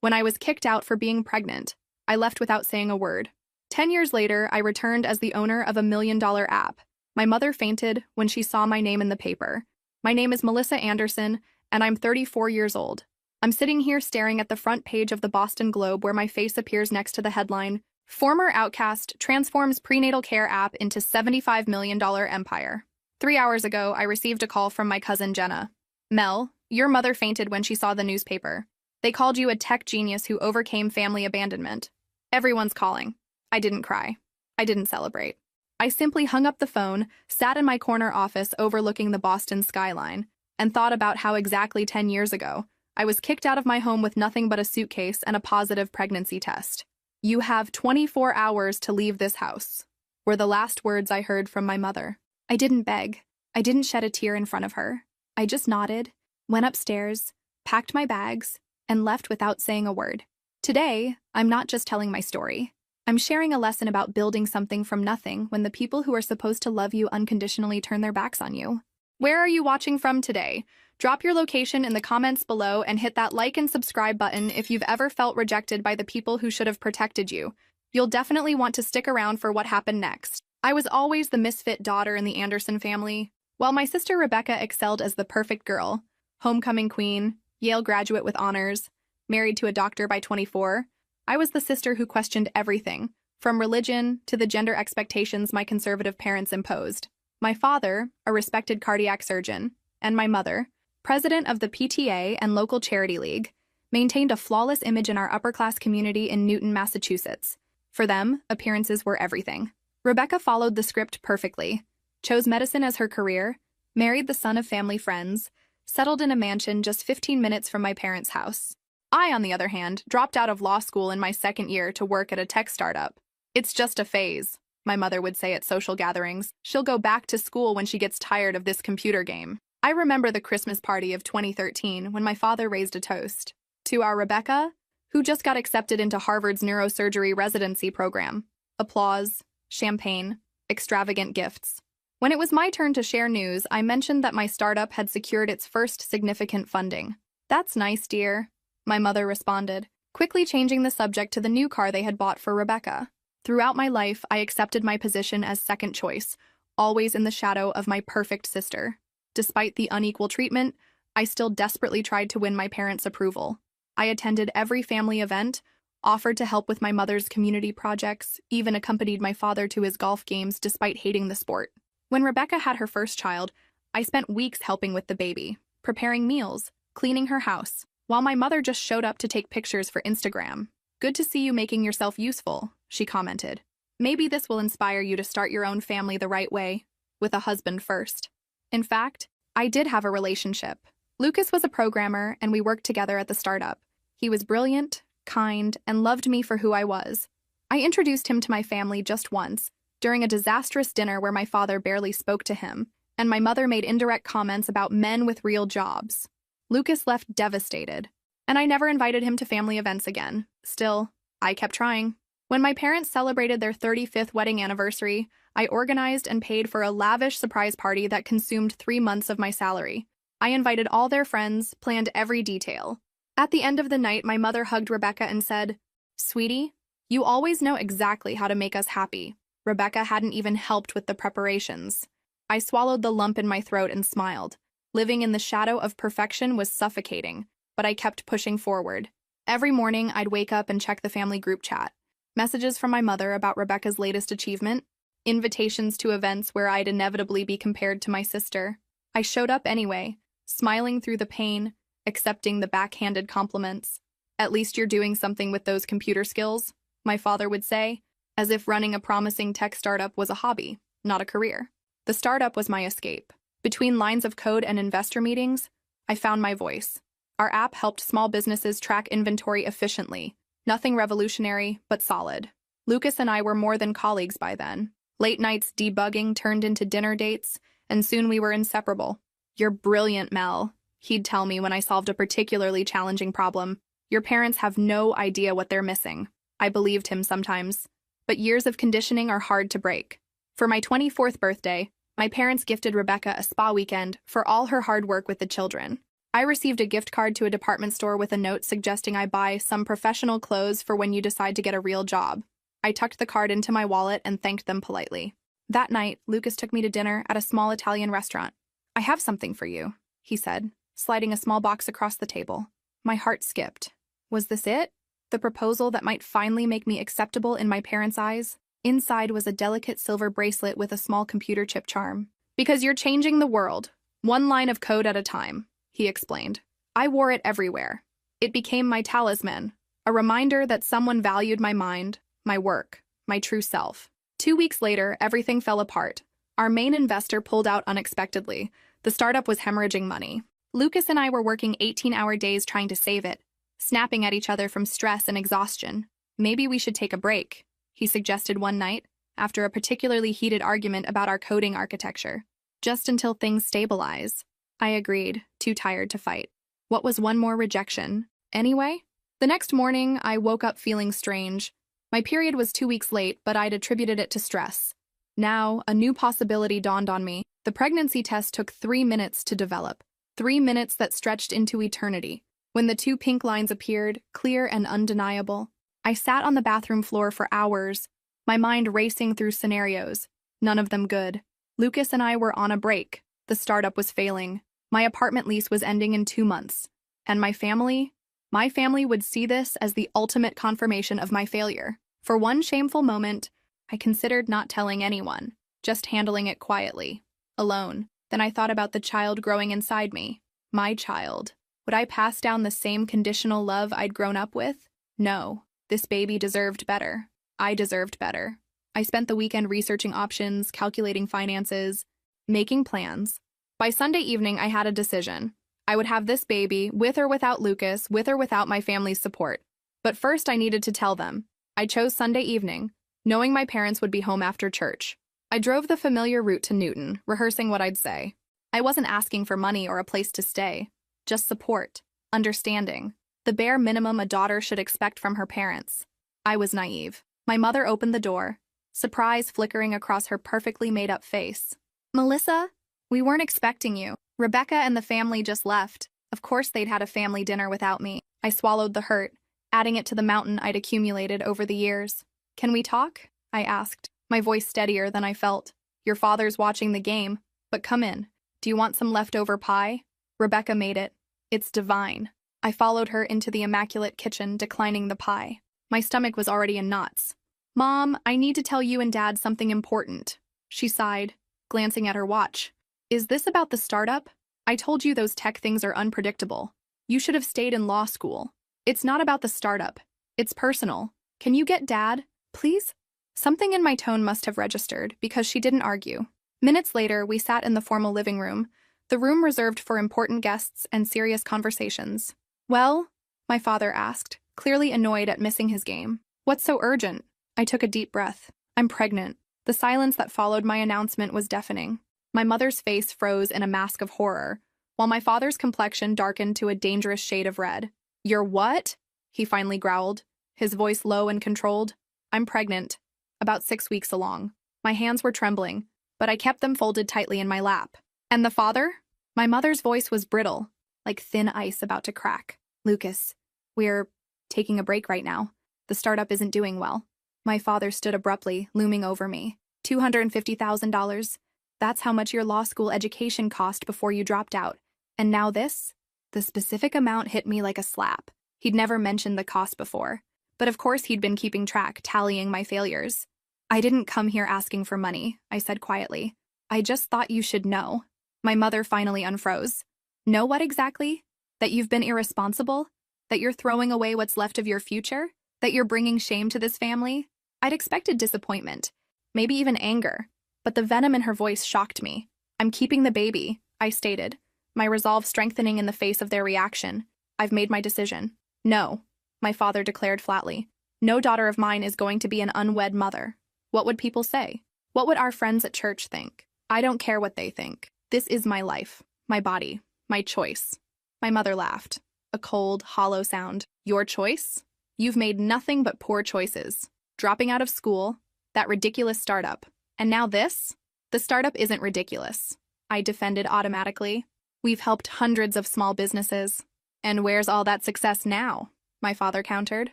When I was kicked out for being pregnant, I left without saying a word. 10 years later, I returned as the owner of $1 million app. My mother fainted when she saw my name in the paper. My name is Melissa Anderson, and I'm 34 years old. I'm sitting here staring at the front page of the Boston Globe where my face appears next to the headline, Former Outcast Transforms Prenatal Care App into $75 million Empire. 3 hours ago, I received a call from my cousin Jenna. Mel, your mother fainted when she saw the newspaper. They called you a tech genius who overcame family abandonment. Everyone's calling. I didn't cry. I didn't celebrate. I simply hung up the phone, sat in my corner office overlooking the Boston skyline, and thought about how exactly 10 years ago, I was kicked out of my home with nothing but a suitcase and a positive pregnancy test. You have 24 hours to leave this house, were the last words I heard from my mother. I didn't beg. I didn't shed a tear in front of her. I just nodded, went upstairs, packed my bags, and left without saying a word. Today, I'm not just telling my story. I'm sharing a lesson about building something from nothing when the people who are supposed to love you unconditionally turn their backs on you. Where are you watching from today? Drop your location in the comments below and hit that like and subscribe button if you've ever felt rejected by the people who should have protected you. You'll definitely want to stick around for what happened next. I was always the misfit daughter in the Anderson family. While my sister Rebecca excelled as the perfect girl, homecoming queen, Yale graduate with honors, married to a doctor by 24, I was the sister who questioned everything, from religion to the gender expectations my conservative parents imposed. My father, a respected cardiac surgeon, and my mother, president of the PTA and local charity league, maintained a flawless image in our upper-class community in Newton, Massachusetts. For them, appearances were everything. Rebecca followed the script perfectly, chose medicine as her career, married the son of family friends, settled in a mansion just 15 minutes from my parents' house. I, on the other hand, dropped out of law school in my second year to work at a tech startup. It's just a phase, my mother would say at social gatherings. She'll go back to school when she gets tired of this computer game. I remember the Christmas party of 2013 when my father raised a toast to our Rebecca, who just got accepted into Harvard's neurosurgery residency program. Applause, champagne, extravagant gifts. When it was my turn to share news, I mentioned that my startup had secured its first significant funding. That's nice, dear, my mother responded, quickly changing the subject to the new car they had bought for Rebecca. Throughout my life, I accepted my position as second choice, always in the shadow of my perfect sister. Despite the unequal treatment, I still desperately tried to win my parents' approval. I attended every family event, offered to help with my mother's community projects, even accompanied my father to his golf games despite hating the sport. When Rebecca had her first child, I spent weeks helping with the baby, preparing meals, cleaning her house, while my mother just showed up to take pictures for Instagram. Good to see you making yourself useful, she commented. Maybe this will inspire you to start your own family the right way, with a husband first. In fact, I did have a relationship. Lucas was a programmer, and we worked together at the startup. He was brilliant, kind, and loved me for who I was. I introduced him to my family just once, during a disastrous dinner where my father barely spoke to him, and my mother made indirect comments about men with real jobs. Lucas left devastated, and I never invited him to family events again. Still, I kept trying. When my parents celebrated their 35th wedding anniversary, I organized and paid for a lavish surprise party that consumed 3 months of my salary. I invited all their friends, planned every detail. At the end of the night, my mother hugged Rebecca and said, "Sweetie, you always know exactly how to make us happy." Rebecca hadn't even helped with the preparations. I swallowed the lump in my throat and smiled. Living in the shadow of perfection was suffocating, but I kept pushing forward. Every morning, I'd wake up and check the family group chat. Messages from my mother about Rebecca's latest achievement, invitations to events where I'd inevitably be compared to my sister. I showed up anyway, smiling through the pain, accepting the backhanded compliments. "At least you're doing something with those computer skills," my father would say, as if running a promising tech startup was a hobby, not a career. The startup was my escape. Between lines of code and investor meetings, I found my voice. Our app helped small businesses track inventory efficiently. Nothing revolutionary, but solid. Lucas and I were more than colleagues by then. Late nights debugging turned into dinner dates, and soon we were inseparable. "You're brilliant, Mel," he'd tell me when I solved a particularly challenging problem. "Your parents have no idea what they're missing." I believed him sometimes. But years of conditioning are hard to break. For my 24th birthday, my parents gifted Rebecca a spa weekend for all her hard work with the children. I received a gift card to a department store with a note suggesting I buy some professional clothes for when you decide to get a real job. I tucked the card into my wallet and thanked them politely. That night, Lucas took me to dinner at a small Italian restaurant. "I have something for you," he said, sliding a small box across the table. My heart skipped. Was this it? The proposal that might finally make me acceptable in my parents' eyes? Inside was a delicate silver bracelet with a small computer chip charm. "Because you're changing the world, one line of code at a time," he explained. I wore it everywhere. It became my talisman, a reminder that someone valued my mind, my work, my true self. 2 weeks later, everything fell apart. Our main investor pulled out unexpectedly. The startup was hemorrhaging money. Lucas and I were working 18-hour days trying to save it, snapping at each other from stress and exhaustion. "Maybe we should take a break," he suggested one night, after a particularly heated argument about our coding architecture. "Just until things stabilize." I agreed, too tired to fight. What was one more rejection? Anyway, the next morning, I woke up feeling strange. My period was 2 weeks late, but I'd attributed it to stress. Now, a new possibility dawned on me. The pregnancy test took 3 minutes to develop. 3 minutes that stretched into eternity. When the 2 pink lines appeared, clear and undeniable, I sat on the bathroom floor for hours, my mind racing through scenarios, none of them good. Lucas and I were on a break. The startup was failing. My apartment lease was ending in 2 months. And my family? My family would see this as the ultimate confirmation of my failure. For one shameful moment, I considered not telling anyone, just handling it quietly, alone. Then I thought about the child growing inside me. My child. Would I pass down the same conditional love I'd grown up with? No. This baby deserved better. I deserved better. I spent the weekend researching options, calculating finances, making plans. By Sunday evening, I had a decision. I would have this baby, with or without Lucas, with or without my family's support. But first I needed to tell them. I chose Sunday evening, knowing my parents would be home after church. I drove the familiar route to Newton, rehearsing what I'd say. I wasn't asking for money or a place to stay, just support, understanding, the bare minimum a daughter should expect from her parents. I was naive. My mother opened the door, surprise flickering across her perfectly made-up face. "Melissa, we weren't expecting you. Rebecca and the family just left. Of course they'd had a family dinner without me." I swallowed the hurt, adding it to the mountain I'd accumulated over the years. "Can we talk?" I asked, my voice steadier than I felt. "Your father's watching the game, but come in. Do you want some leftover pie? Rebecca made it. It's divine." I followed her into the immaculate kitchen, declining the pie. My stomach was already in knots. "Mom, I need to tell you and Dad something important," she sighed, glancing at her watch. "Is this about the startup? I told you those tech things are unpredictable. You should have stayed in law school. It's not about the startup. It's personal. Can you get Dad, please?" Something in my tone must have registered, because she didn't argue. Minutes later, we sat in the formal living room, the room reserved for important guests and serious conversations. "Well?" my father asked, clearly annoyed at missing his game. "What's so urgent?" I took a deep breath. "I'm pregnant." The silence that followed my announcement was deafening. My mother's face froze in a mask of horror, while my father's complexion darkened to a dangerous shade of red. "You're what?" he finally growled, his voice low and controlled. "I'm pregnant. About 6 weeks along." My hands were trembling, but I kept them folded tightly in my lap. "And the father?" My mother's voice was brittle, like thin ice about to crack. "Lucas, we're taking a break right now. The startup isn't doing well." My father stood abruptly, looming over me. $250,000. That's how much your law school education cost before you dropped out. And now this? The specific amount hit me like a slap. He'd never mentioned the cost before. But of course he'd been keeping track, tallying my failures. "I didn't come here asking for money," I said quietly. "I just thought you should know." My mother finally unfroze. "Know what exactly? That you've been irresponsible? That you're throwing away what's left of your future? That you're bringing shame to this family?" I'd expected disappointment, maybe even anger, but the venom in her voice shocked me. "I'm keeping the baby," I stated, my resolve strengthening in the face of their reaction. "I've made my decision." "No," my father declared flatly. "No daughter of mine is going to be an unwed mother. What would people say? What would our friends at church think? I don't care what they think. This is my life, my body, my choice." My mother laughed, a cold, hollow sound. "Your choice? You've made nothing but poor choices. Dropping out of school, that ridiculous startup, and now this?" "The startup isn't ridiculous," I defended automatically. We've helped hundreds of small businesses. And where's all that success now? My father countered.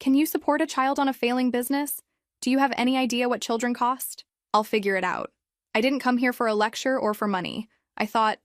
Can you support a child on a failing business? Do you have any idea what children cost? I'll figure it out. I didn't come here for a lecture or for money. I thought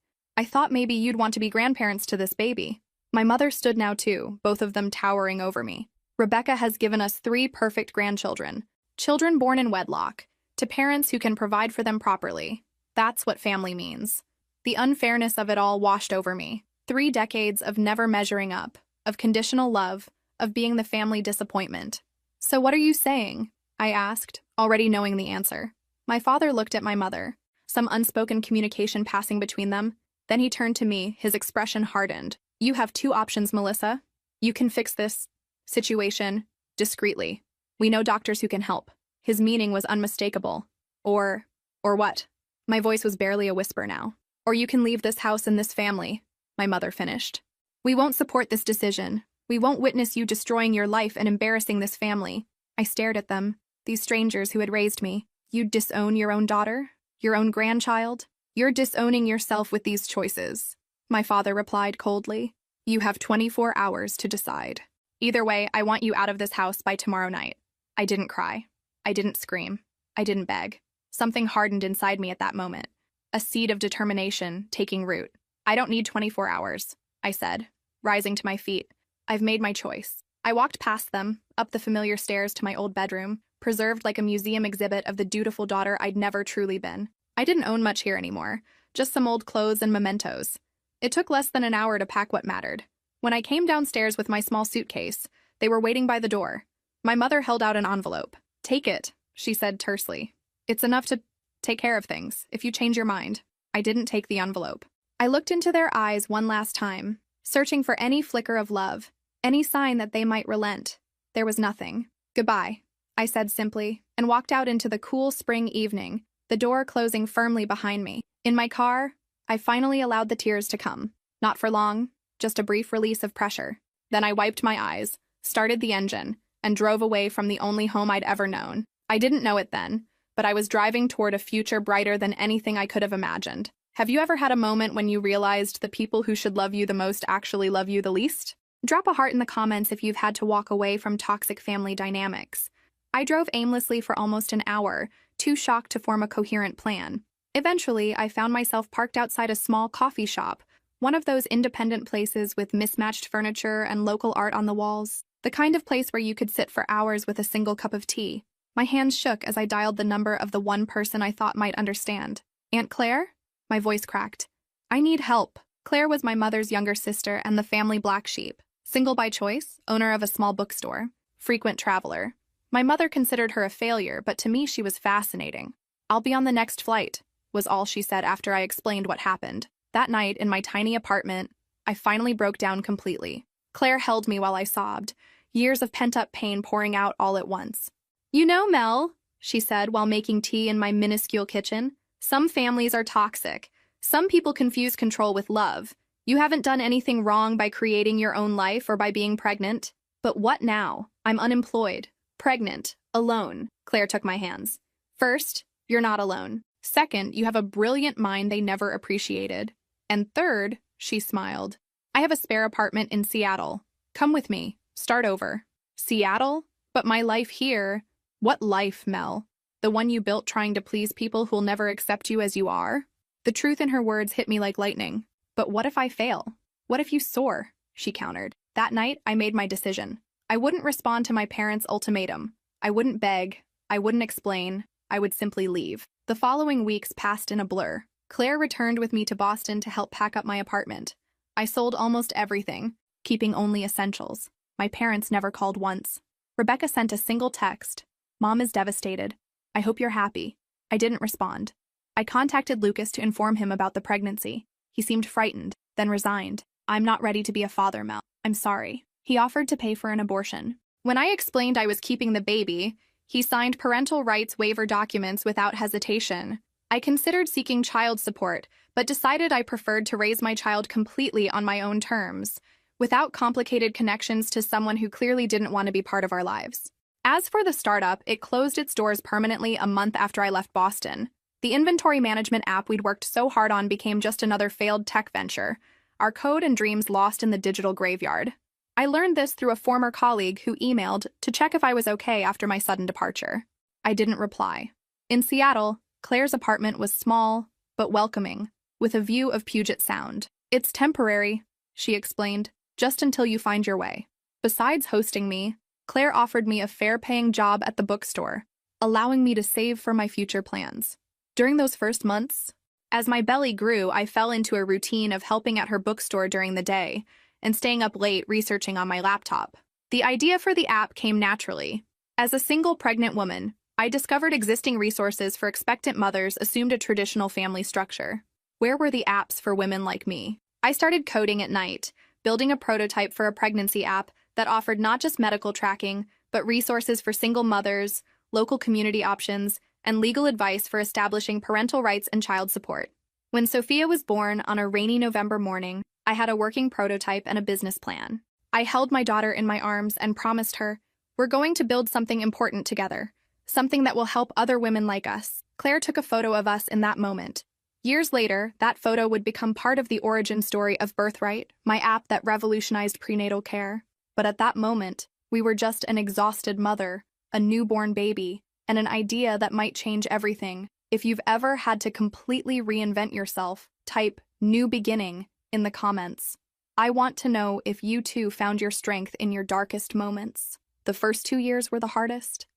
maybe you'd want to be grandparents to this baby. My mother stood now too, both of them towering over me. Rebecca has given us 3 perfect grandchildren. Children born in wedlock, to parents who can provide for them properly. That's what family means. The unfairness of it all washed over me. 3 decades of never measuring up, of conditional love, of being the family disappointment. So what are you saying? I asked, already knowing the answer. My father looked at my mother, some unspoken communication passing between them. Then he turned to me, his expression hardened. You have 2 options, Melissa. You can fix this situation discreetly. We know doctors who can help. His meaning was unmistakable. Or what? My voice was barely a whisper now. Or you can leave this house and this family, my mother finished. We won't support this decision. We won't witness you destroying your life and embarrassing this family. I stared at them, these strangers who had raised me. You'd disown your own daughter? Your own grandchild? You're disowning yourself with these choices. My father replied coldly. You have 24 hours to decide. Either way, I want you out of this house by tomorrow night. I didn't cry. I didn't scream. I didn't beg. Something hardened inside me at that moment. A seed of determination taking root. I don't need 24 hours, I said, rising to my feet. I've made my choice. I walked past them, up the familiar stairs to my old bedroom, preserved like a museum exhibit of the dutiful daughter I'd never truly been. I didn't own much here anymore, just some old clothes and mementos. It took less than an hour to pack what mattered. When I came downstairs with my small suitcase, they were waiting by the door. My mother held out an envelope. Take it, she said tersely. It's enough to take care of things, if you change your mind. I didn't take the envelope. I looked into their eyes one last time, searching for any flicker of love, any sign that they might relent. There was nothing. Goodbye, I said simply, and walked out into the cool spring evening, the door closing firmly behind me. In my car, I finally allowed the tears to come. Not for long, just a brief release of pressure. Then I wiped my eyes, started the engine, and drove away from the only home I'd ever known. I didn't know it then, but I was driving toward a future brighter than anything I could have imagined. Have you ever had a moment when you realized the people who should love you the most actually love you the least? Drop a heart in the comments if you've had to walk away from toxic family dynamics. I drove aimlessly for almost an hour, too shocked to form a coherent plan. Eventually, I found myself parked outside a small coffee shop, one of those independent places with mismatched furniture and local art on the walls, the kind of place where you could sit for hours with a single cup of tea. My hands shook as I dialed the number of the one person I thought might understand. Aunt Claire? My voice cracked. I need help. Claire was my mother's younger sister and the family black sheep. Single by choice, owner of a small bookstore, frequent traveler. My mother considered her a failure, but to me she was fascinating. I'll be on the next flight, was all she said after I explained what happened. That night, in my tiny apartment, I finally broke down completely. Claire held me while I sobbed, years of pent-up pain pouring out all at once. You know, Mel, she said while making tea in my minuscule kitchen, some families are toxic. Some people confuse control with love. You haven't done anything wrong by creating your own life or by being pregnant. But what now? I'm unemployed, pregnant, alone. Claire took my hands. First, you're not alone. Second, you have a brilliant mind they never appreciated. And third, she smiled, I have a spare apartment in Seattle. Come with me. Start over. Seattle? But my life here... What life, Mel? The one you built trying to please people who'll never accept you as you are? The truth in her words hit me like lightning. But what if I fail? What if you soar? She countered. That night, I made my decision. I wouldn't respond to my parents' ultimatum. I wouldn't beg. I wouldn't explain. I would simply leave. The following weeks passed in a blur. Claire returned with me to Boston to help pack up my apartment. I sold almost everything, keeping only essentials. My parents never called once. Rebecca sent a single text. Mom is devastated. I hope you're happy. I didn't respond. I contacted Lucas to inform him about the pregnancy. He seemed frightened, then resigned. I'm not ready to be a father, Mel. I'm sorry. He offered to pay for an abortion. When I explained I was keeping the baby, he signed parental rights waiver documents without hesitation. I considered seeking child support, but decided I preferred to raise my child completely on my own terms, without complicated connections to someone who clearly didn't want to be part of our lives. As for the startup, it closed its doors permanently a month after I left Boston. The inventory management app we'd worked so hard on became just another failed tech venture, our code and dreams lost in the digital graveyard. I learned this through a former colleague who emailed to check if I was okay after my sudden departure. I didn't reply. In Seattle, Claire's apartment was small, but welcoming, with a view of Puget Sound. "It's temporary," she explained, "just until you find your way." Besides hosting me, Claire offered me a fair-paying job at the bookstore, allowing me to save for my future plans. During those first months, as my belly grew, I fell into a routine of helping at her bookstore during the day and staying up late researching on my laptop. The idea for the app came naturally. As a single pregnant woman, I discovered existing resources for expectant mothers assumed a traditional family structure. Where were the apps for women like me? I started coding at night, building a prototype for a pregnancy app that offered not just medical tracking, but resources for single mothers, local community options, and legal advice for establishing parental rights and child support. When Sophia was born on a rainy November morning, I had a working prototype and a business plan. I held my daughter in my arms and promised her, "We're going to build something important together, something that will help other women like us." Claire took a photo of us in that moment. Years later, that photo would become part of the origin story of Birthright, my app that revolutionized prenatal care. But at that moment, we were just an exhausted mother, a newborn baby, and an idea that might change everything. If you've ever had to completely reinvent yourself, type "new beginning" in the comments. I want to know if you too found your strength in your darkest moments. The first 2 years were the hardest.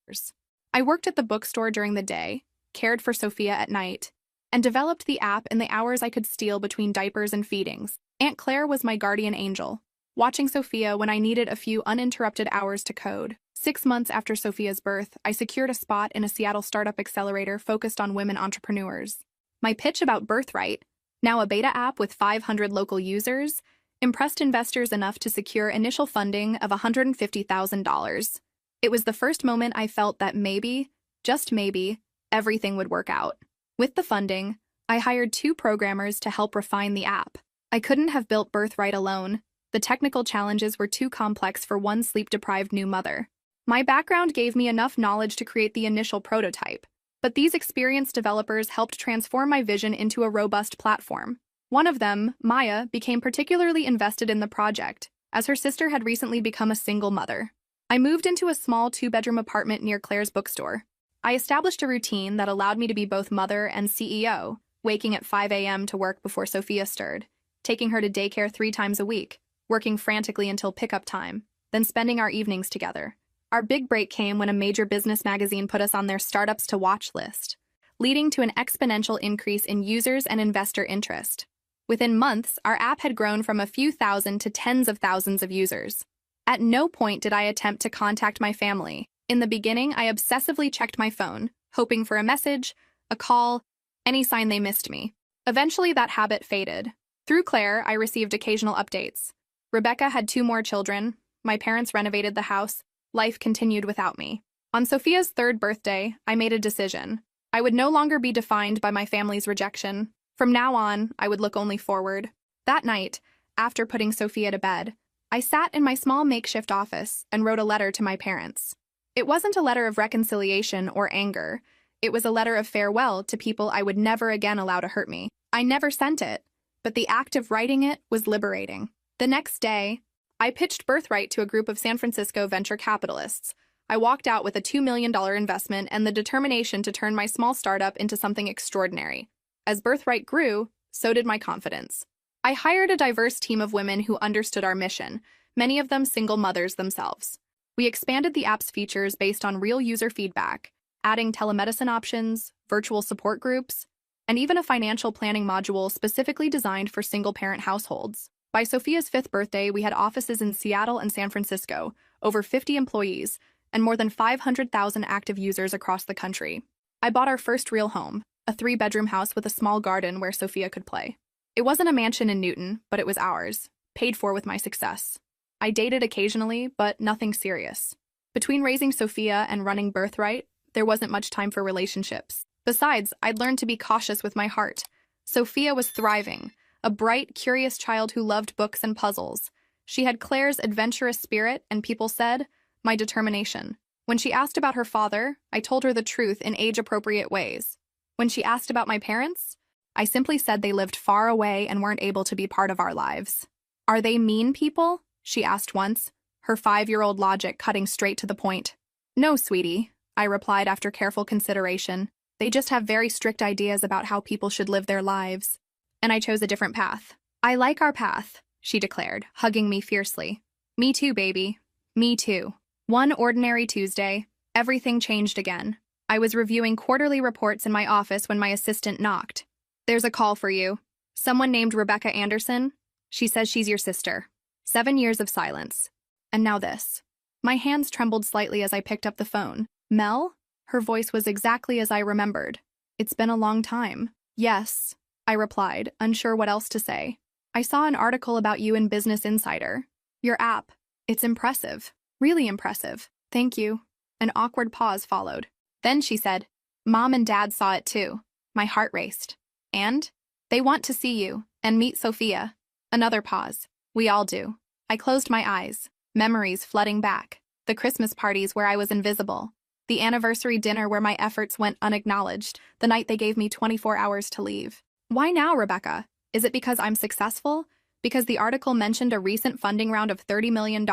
I worked at the bookstore during the day, cared for Sophia at night, and developed the app in the hours I could steal between diapers and feedings. Aunt Claire was my guardian angel, watching Sophia when I needed a few uninterrupted hours to code. 6 months after Sophia's birth, I secured a spot in a Seattle startup accelerator focused on women entrepreneurs. My pitch about Birthright, now a beta app with 500 local users, impressed investors enough to secure initial funding of $150,000. It was the first moment I felt that maybe, just maybe, everything would work out. With the funding, I hired 2 programmers to help refine the app. I couldn't have built Birthright alone. The technical challenges were too complex for one sleep-deprived new mother. My background gave me enough knowledge to create the initial prototype, but these experienced developers helped transform my vision into a robust platform. One of them, Maya, became particularly invested in the project, as her sister had recently become a single mother. I moved into a small 2-bedroom apartment near Claire's bookstore. I established a routine that allowed me to be both mother and CEO, waking at 5 a.m. to work before Sophia stirred, taking her to daycare 3 times a week, working frantically until pickup time, then spending our evenings together. Our big break came when a major business magazine put us on their startups to watch list, leading to an exponential increase in users and investor interest. Within months, our app had grown from a few thousand to tens of thousands of users. At no point did I attempt to contact my family. In the beginning, I obsessively checked my phone, hoping for a message, a call, any sign they missed me. Eventually, that habit faded. Through Claire, I received occasional updates. Rebecca had 2 more children. My parents renovated the house. Life continued without me. On Sophia's 3rd birthday, I made a decision. I would no longer be defined by my family's rejection. From now on, I would look only forward. That night, after putting Sophia to bed, I sat in my small makeshift office and wrote a letter to my parents. It wasn't a letter of reconciliation or anger. It was a letter of farewell to people I would never again allow to hurt me. I never sent it, but the act of writing it was liberating. The next day, I pitched Birthright to a group of San Francisco venture capitalists. I walked out with a $2 million investment and the determination to turn my small startup into something extraordinary. As Birthright grew, so did my confidence. I hired a diverse team of women who understood our mission, many of them single mothers themselves. We expanded the app's features based on real user feedback, adding telemedicine options, virtual support groups, and even a financial planning module specifically designed for single-parent households. By Sophia's 5th birthday, we had offices in Seattle and San Francisco, over 50 employees, and more than 500,000 active users across the country. I bought our first real home, a 3-bedroom house with a small garden where Sophia could play. It wasn't a mansion in Newton, but it was ours, paid for with my success. I dated occasionally, but nothing serious. Between raising Sophia and running Birthright, there wasn't much time for relationships. Besides, I'd learned to be cautious with my heart. Sophia was thriving, a bright, curious child who loved books and puzzles. She had Claire's adventurous spirit, and people said, my determination. When she asked about her father, I told her the truth in age-appropriate ways. When she asked about my parents, I simply said they lived far away and weren't able to be part of our lives. Are they mean people? She asked once, her 5-year-old logic cutting straight to the point. No, sweetie, I replied after careful consideration. They just have very strict ideas about how people should live their lives. And I chose a different path. I like our path, she declared, hugging me fiercely. Me too, baby. Me too. One ordinary Tuesday, everything changed again. I was reviewing quarterly reports in my office when my assistant knocked. There's a call for you. Someone named Rebecca Anderson. She says she's your sister. 7 years of silence. And now this. My hands trembled slightly as I picked up the phone. Mel? Her voice was exactly as I remembered. It's been a long time. Yes, I replied, unsure what else to say. I saw an article about you in Business Insider. Your app. It's impressive. Really impressive. Thank you. An awkward pause followed. Then she said, Mom and Dad saw it too. My heart raced. And? They want to see you and meet Sophia. Another pause. We all do. I closed my eyes, memories flooding back. The Christmas parties where I was invisible. The anniversary dinner where my efforts went unacknowledged, the night they gave me 24 hours to leave. Why now, Rebecca? Is it because I'm successful? Because the article mentioned a recent funding round of $30 million?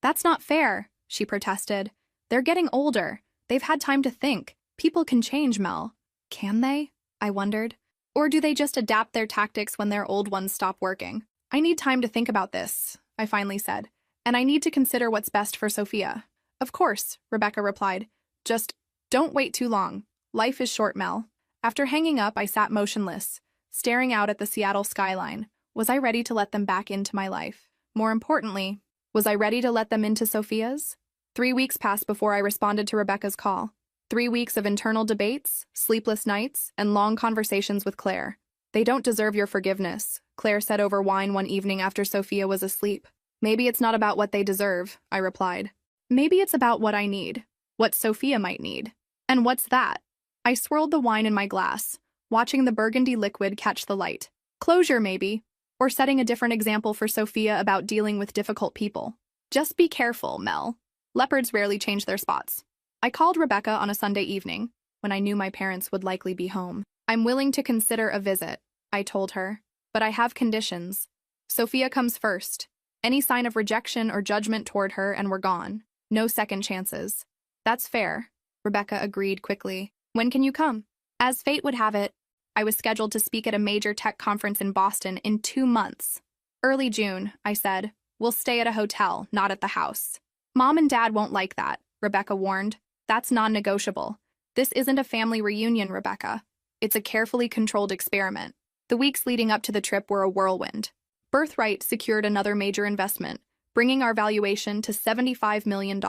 That's not fair, she protested. They're getting older. They've had time to think. People can change, Mel. Can they? I wondered. Or do they just adapt their tactics when their old ones stop working? I need time to think about this, I finally said. And I need to consider what's best for Sophia. Of course, Rebecca replied. Just don't wait too long. Life is short, Mel. After hanging up, I sat motionless, staring out at the Seattle skyline. Was I ready to let them back into my life? More importantly, was I ready to let them into Sophia's? 3 weeks passed before I responded to Rebecca's call. 3 weeks of internal debates, sleepless nights, and long conversations with Claire. They don't deserve your forgiveness, Claire said over wine one evening after Sophia was asleep. Maybe it's not about what they deserve, I replied. Maybe it's about what I need, what Sophia might need. And what's that? I swirled the wine in my glass, watching the burgundy liquid catch the light. Closure, maybe, or setting a different example for Sophia about dealing with difficult people. Just be careful, Mel. Leopards rarely change their spots. I called Rebecca on a Sunday evening, when I knew my parents would likely be home. I'm willing to consider a visit, I told her, but I have conditions. Sophia comes first. Any sign of rejection or judgment toward her and we're gone. No second chances. That's fair, Rebecca agreed quickly. When can you come? As fate would have it, I was scheduled to speak at a major tech conference in Boston in 2 months. Early June, I said. We'll stay at a hotel, not at the house. Mom and Dad won't like that, Rebecca warned. That's non-negotiable. This isn't a family reunion, Rebecca. It's a carefully controlled experiment. The weeks leading up to the trip were a whirlwind. Birthright secured another major investment, bringing our valuation to $75 million.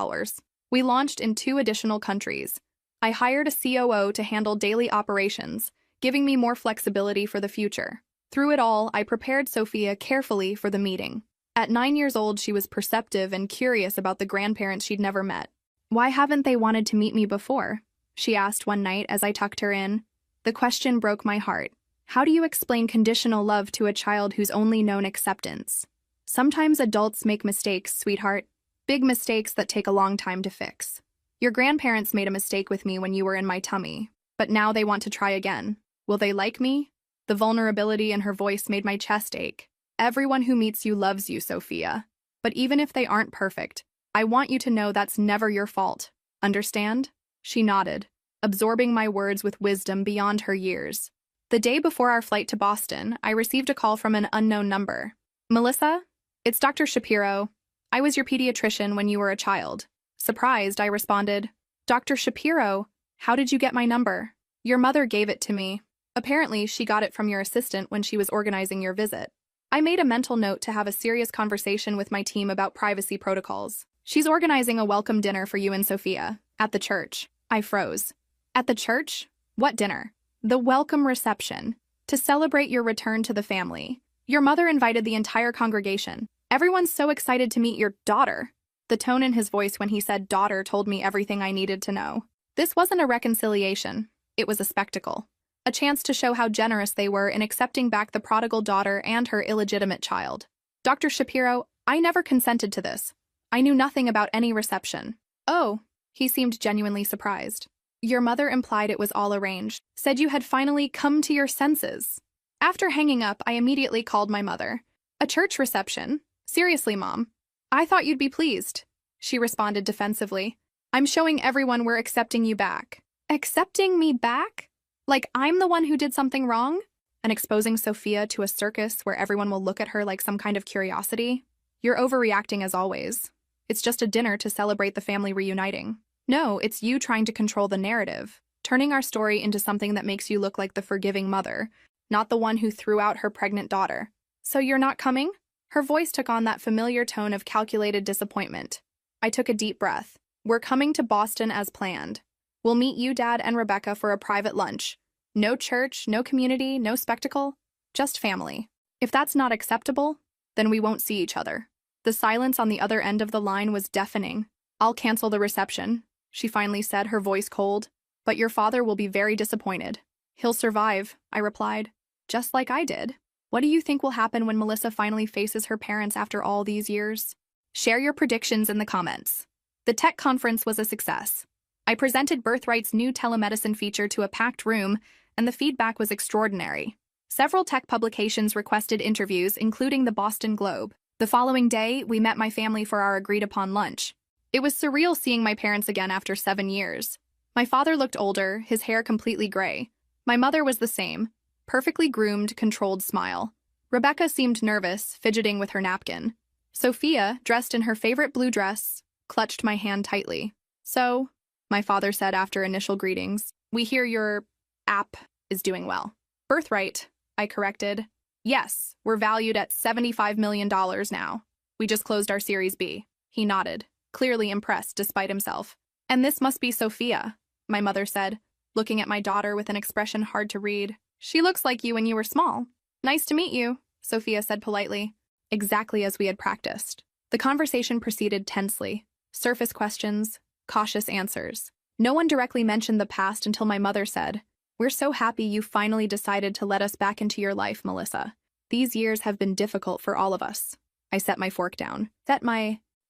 We launched in 2 additional countries. I hired a COO to handle daily operations, giving me more flexibility for the future. Through it all, I prepared Sophia carefully for the meeting. At 9 years old, she was perceptive and curious about the grandparents she'd never met. Why haven't they wanted to meet me before? She asked one night as I tucked her in. The question broke my heart. How do you explain conditional love to a child who's only known acceptance? Sometimes adults make mistakes, sweetheart. Big mistakes that take a long time to fix. Your grandparents made a mistake with me when you were in my tummy, but now they want to try again. Will they like me? The vulnerability in her voice made my chest ache. Everyone who meets you loves you, Sophia. But even if they aren't perfect, I want you to know that's never your fault. Understand? She nodded, absorbing my words with wisdom beyond her years. The day before our flight to Boston, I received a call from an unknown number. Melissa? It's Dr. Shapiro. I was your pediatrician when you were a child. Surprised, I responded, Dr. Shapiro, how did you get my number? Your mother gave it to me. Apparently, she got it from your assistant when she was organizing your visit. I made a mental note to have a serious conversation with my team about privacy protocols. She's organizing a welcome dinner for you and Sophia, at the church. I froze. At the church? What dinner? The welcome reception. To celebrate your return to the family. Your mother invited the entire congregation. Everyone's so excited to meet your daughter. The tone in his voice when he said daughter told me everything I needed to know. This wasn't a reconciliation. It was a spectacle. A chance to show how generous they were in accepting back the prodigal daughter and her illegitimate child. Dr. Shapiro, I never consented to this. I knew nothing about any reception. Oh, he seemed genuinely surprised. Your mother implied it was all arranged, said you had finally come to your senses. After hanging up, I immediately called my mother. A church reception? Seriously, Mom. I thought you'd be pleased. She responded defensively. I'm showing everyone we're accepting you back. Accepting me back? Like I'm the one who did something wrong? And exposing Sophia to a circus where everyone will look at her like some kind of curiosity? You're overreacting as always. It's just a dinner to celebrate the family reuniting. No, it's you trying to control the narrative, turning our story into something that makes you look like the forgiving mother, not the one who threw out her pregnant daughter. So you're not coming? Her voice took on that familiar tone of calculated disappointment. I took a deep breath. We're coming to Boston as planned. We'll meet you, Dad, and Rebecca for a private lunch. No church, no community, no spectacle, just family. If that's not acceptable, then we won't see each other. The silence on the other end of the line was deafening. I'll cancel the reception, she finally said, her voice cold. But your father will be very disappointed. He'll survive, I replied. Just like I did. What do you think will happen when Melissa finally faces her parents after all these years? Share your predictions in the comments. The tech conference was a success. I presented Birthright's new telemedicine feature to a packed room, and the feedback was extraordinary. Several tech publications requested interviews, including the Boston Globe. The following day, we met my family for our agreed-upon lunch. It was surreal seeing my parents again after 7 years. My father looked older, his hair completely gray. My mother was the same, perfectly groomed, controlled smile. Rebecca seemed nervous, fidgeting with her napkin. Sophia, dressed in her favorite blue dress, clutched my hand tightly. So, my father said after initial greetings, we hear your app is doing well. Birthright, I corrected. Yes, we're valued at $75 million now. We just closed our Series B. He nodded, clearly impressed despite himself. And this must be Sophia, my mother said, looking at my daughter with an expression hard to read. She looks like you when you were small. Nice to meet you, Sophia said politely, exactly as we had practiced. The conversation proceeded tensely. Surface questions, cautious answers. No one directly mentioned the past until my mother said, "We're so happy you finally decided to let us back into your life, Melissa. These years have been difficult for all of us." I set my fork down.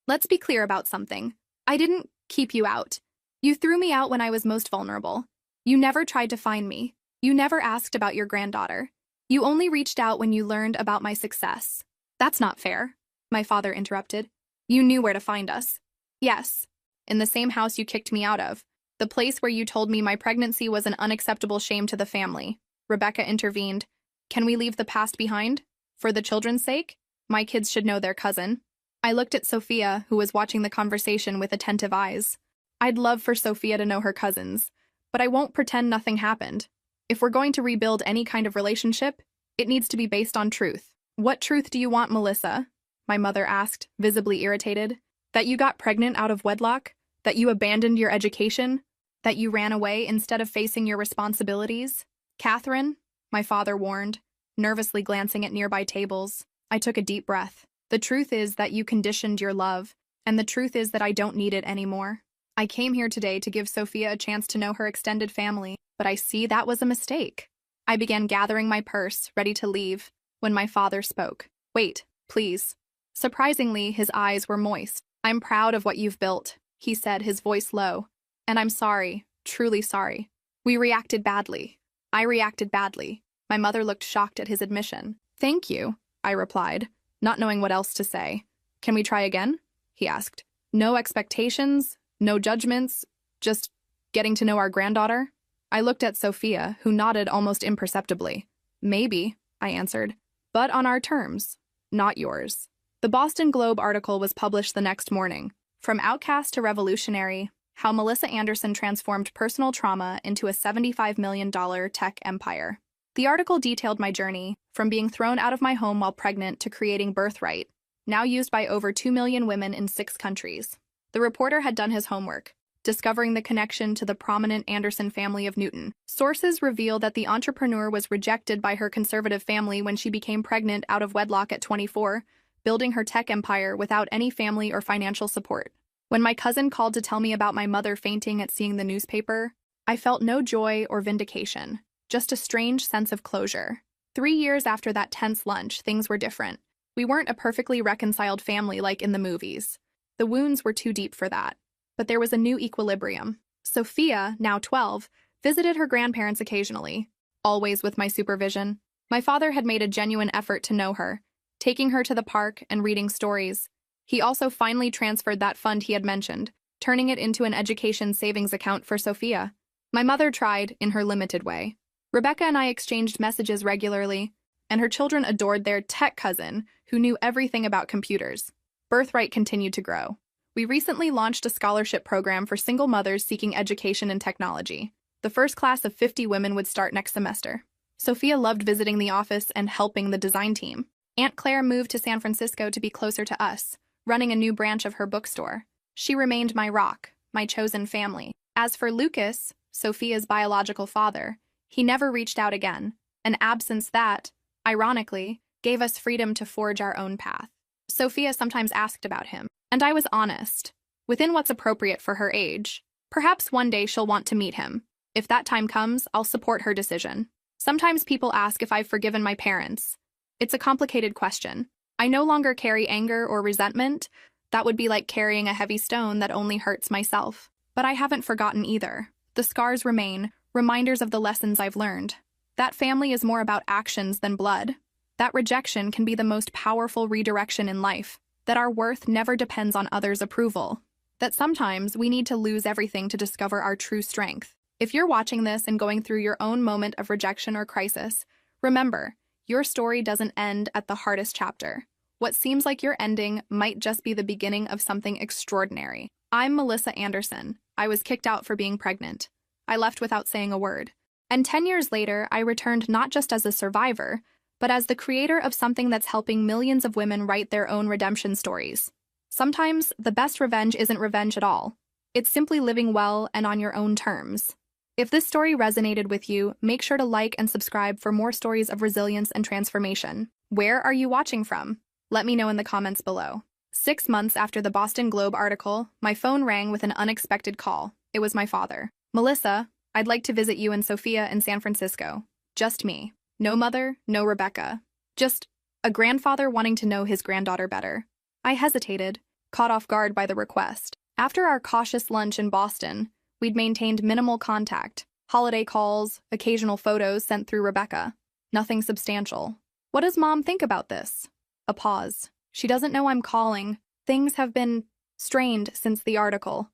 Let's be clear about something. I didn't keep you out. You threw me out when I was most vulnerable. You never tried to find me. You never asked about your granddaughter. You only reached out when you learned about my success. That's not fair, my father interrupted. You knew where to find us. Yes, in the same house you kicked me out of. The place where you told me my pregnancy was an unacceptable shame to the family. Rebecca intervened. Can we leave the past behind? For the children's sake? My kids should know their cousin. I looked at Sophia, who was watching the conversation with attentive eyes. I'd love for Sophia to know her cousins, but I won't pretend nothing happened. If we're going to rebuild any kind of relationship, it needs to be based on truth. What truth do you want, Melissa? My mother asked, visibly irritated. That you got pregnant out of wedlock? That you abandoned your education? That you ran away instead of facing your responsibilities? Catherine, my father warned, nervously glancing at nearby tables. I took a deep breath. The truth is that you conditioned your love, and the truth is that I don't need it anymore. I came here today to give Sophia a chance to know her extended family, but I see that was a mistake. I began gathering my purse, ready to leave, when my father spoke. Wait, please. Surprisingly, his eyes were moist. I'm proud of what you've built, he said, his voice low. And I'm sorry, truly sorry. We reacted badly. I reacted badly. My mother looked shocked at his admission. Thank you, I replied, not knowing what else to say. Can we try again? He asked. No expectations, no judgments, just getting to know our granddaughter? I looked at Sophia, who nodded almost imperceptibly. Maybe, I answered, but on our terms, not yours. The Boston Globe article was published the next morning. From outcast to revolutionary, how Melissa Anderson transformed personal trauma into a $75 million tech empire. The article detailed my journey, from being thrown out of my home while pregnant to creating Birthright, now used by over 2 million women in 6 countries. The reporter had done his homework, discovering the connection to the prominent Anderson family of Newton. Sources reveal that the entrepreneur was rejected by her conservative family when she became pregnant out of wedlock at 24, building her tech empire without any family or financial support. When my cousin called to tell me about my mother fainting at seeing the newspaper, I felt no joy or vindication, just a strange sense of closure. 3 years after that tense lunch, things were different. We weren't a perfectly reconciled family like in the movies. The wounds were too deep for that. But there was a new equilibrium. Sophia, now 12, visited her grandparents occasionally, always with my supervision. My father had made a genuine effort to know her, taking her to the park and reading stories. He also finally transferred that fund he had mentioned, turning it into an education savings account for Sophia. My mother tried, in her limited way. Rebecca and I exchanged messages regularly, and her children adored their tech cousin, who knew everything about computers. Birthright continued to grow. We recently launched a scholarship program for single mothers seeking education in technology. The first class of 50 women would start next semester. Sophia loved visiting the office and helping the design team. Aunt Claire moved to San Francisco to be closer to us, running a new branch of her bookstore. She remained my rock, my chosen family. As for Lucas, Sophia's biological father, he never reached out again, an absence that, ironically, gave us freedom to forge our own path. Sophia sometimes asked about him, and I was honest, within what's appropriate for her age. Perhaps one day she'll want to meet him. If that time comes, I'll support her decision. Sometimes people ask if I've forgiven my parents. It's a complicated question. I no longer carry anger or resentment. That would be like carrying a heavy stone that only hurts myself. But I haven't forgotten either. The scars remain, reminders of the lessons I've learned. That family is more about actions than blood. That rejection can be the most powerful redirection in life. That our worth never depends on others' approval. That sometimes we need to lose everything to discover our true strength. If you're watching this and going through your own moment of rejection or crisis, remember, your story doesn't end at the hardest chapter. What seems like your ending might just be the beginning of something extraordinary. I'm Melissa Anderson. I was kicked out for being pregnant. I left without saying a word. And 10 years later, I returned not just as a survivor, but as the creator of something that's helping millions of women write their own redemption stories. Sometimes, the best revenge isn't revenge at all. It's simply living well and on your own terms. If this story resonated with you, make sure to like and subscribe for more stories of resilience and transformation. Where are you watching from? Let me know in the comments below. 6 months after the Boston Globe article, my phone rang with an unexpected call. It was my father. Melissa, I'd like to visit you and Sophia in San Francisco. Just me. No mother, no Rebecca. Just a grandfather wanting to know his granddaughter better. I hesitated, caught off guard by the request. After our cautious lunch in Boston, we'd maintained minimal contact, holiday calls, occasional photos sent through Rebecca. Nothing substantial. What does Mom think about this? A pause. She doesn't know I'm calling. Things have been strained since the article.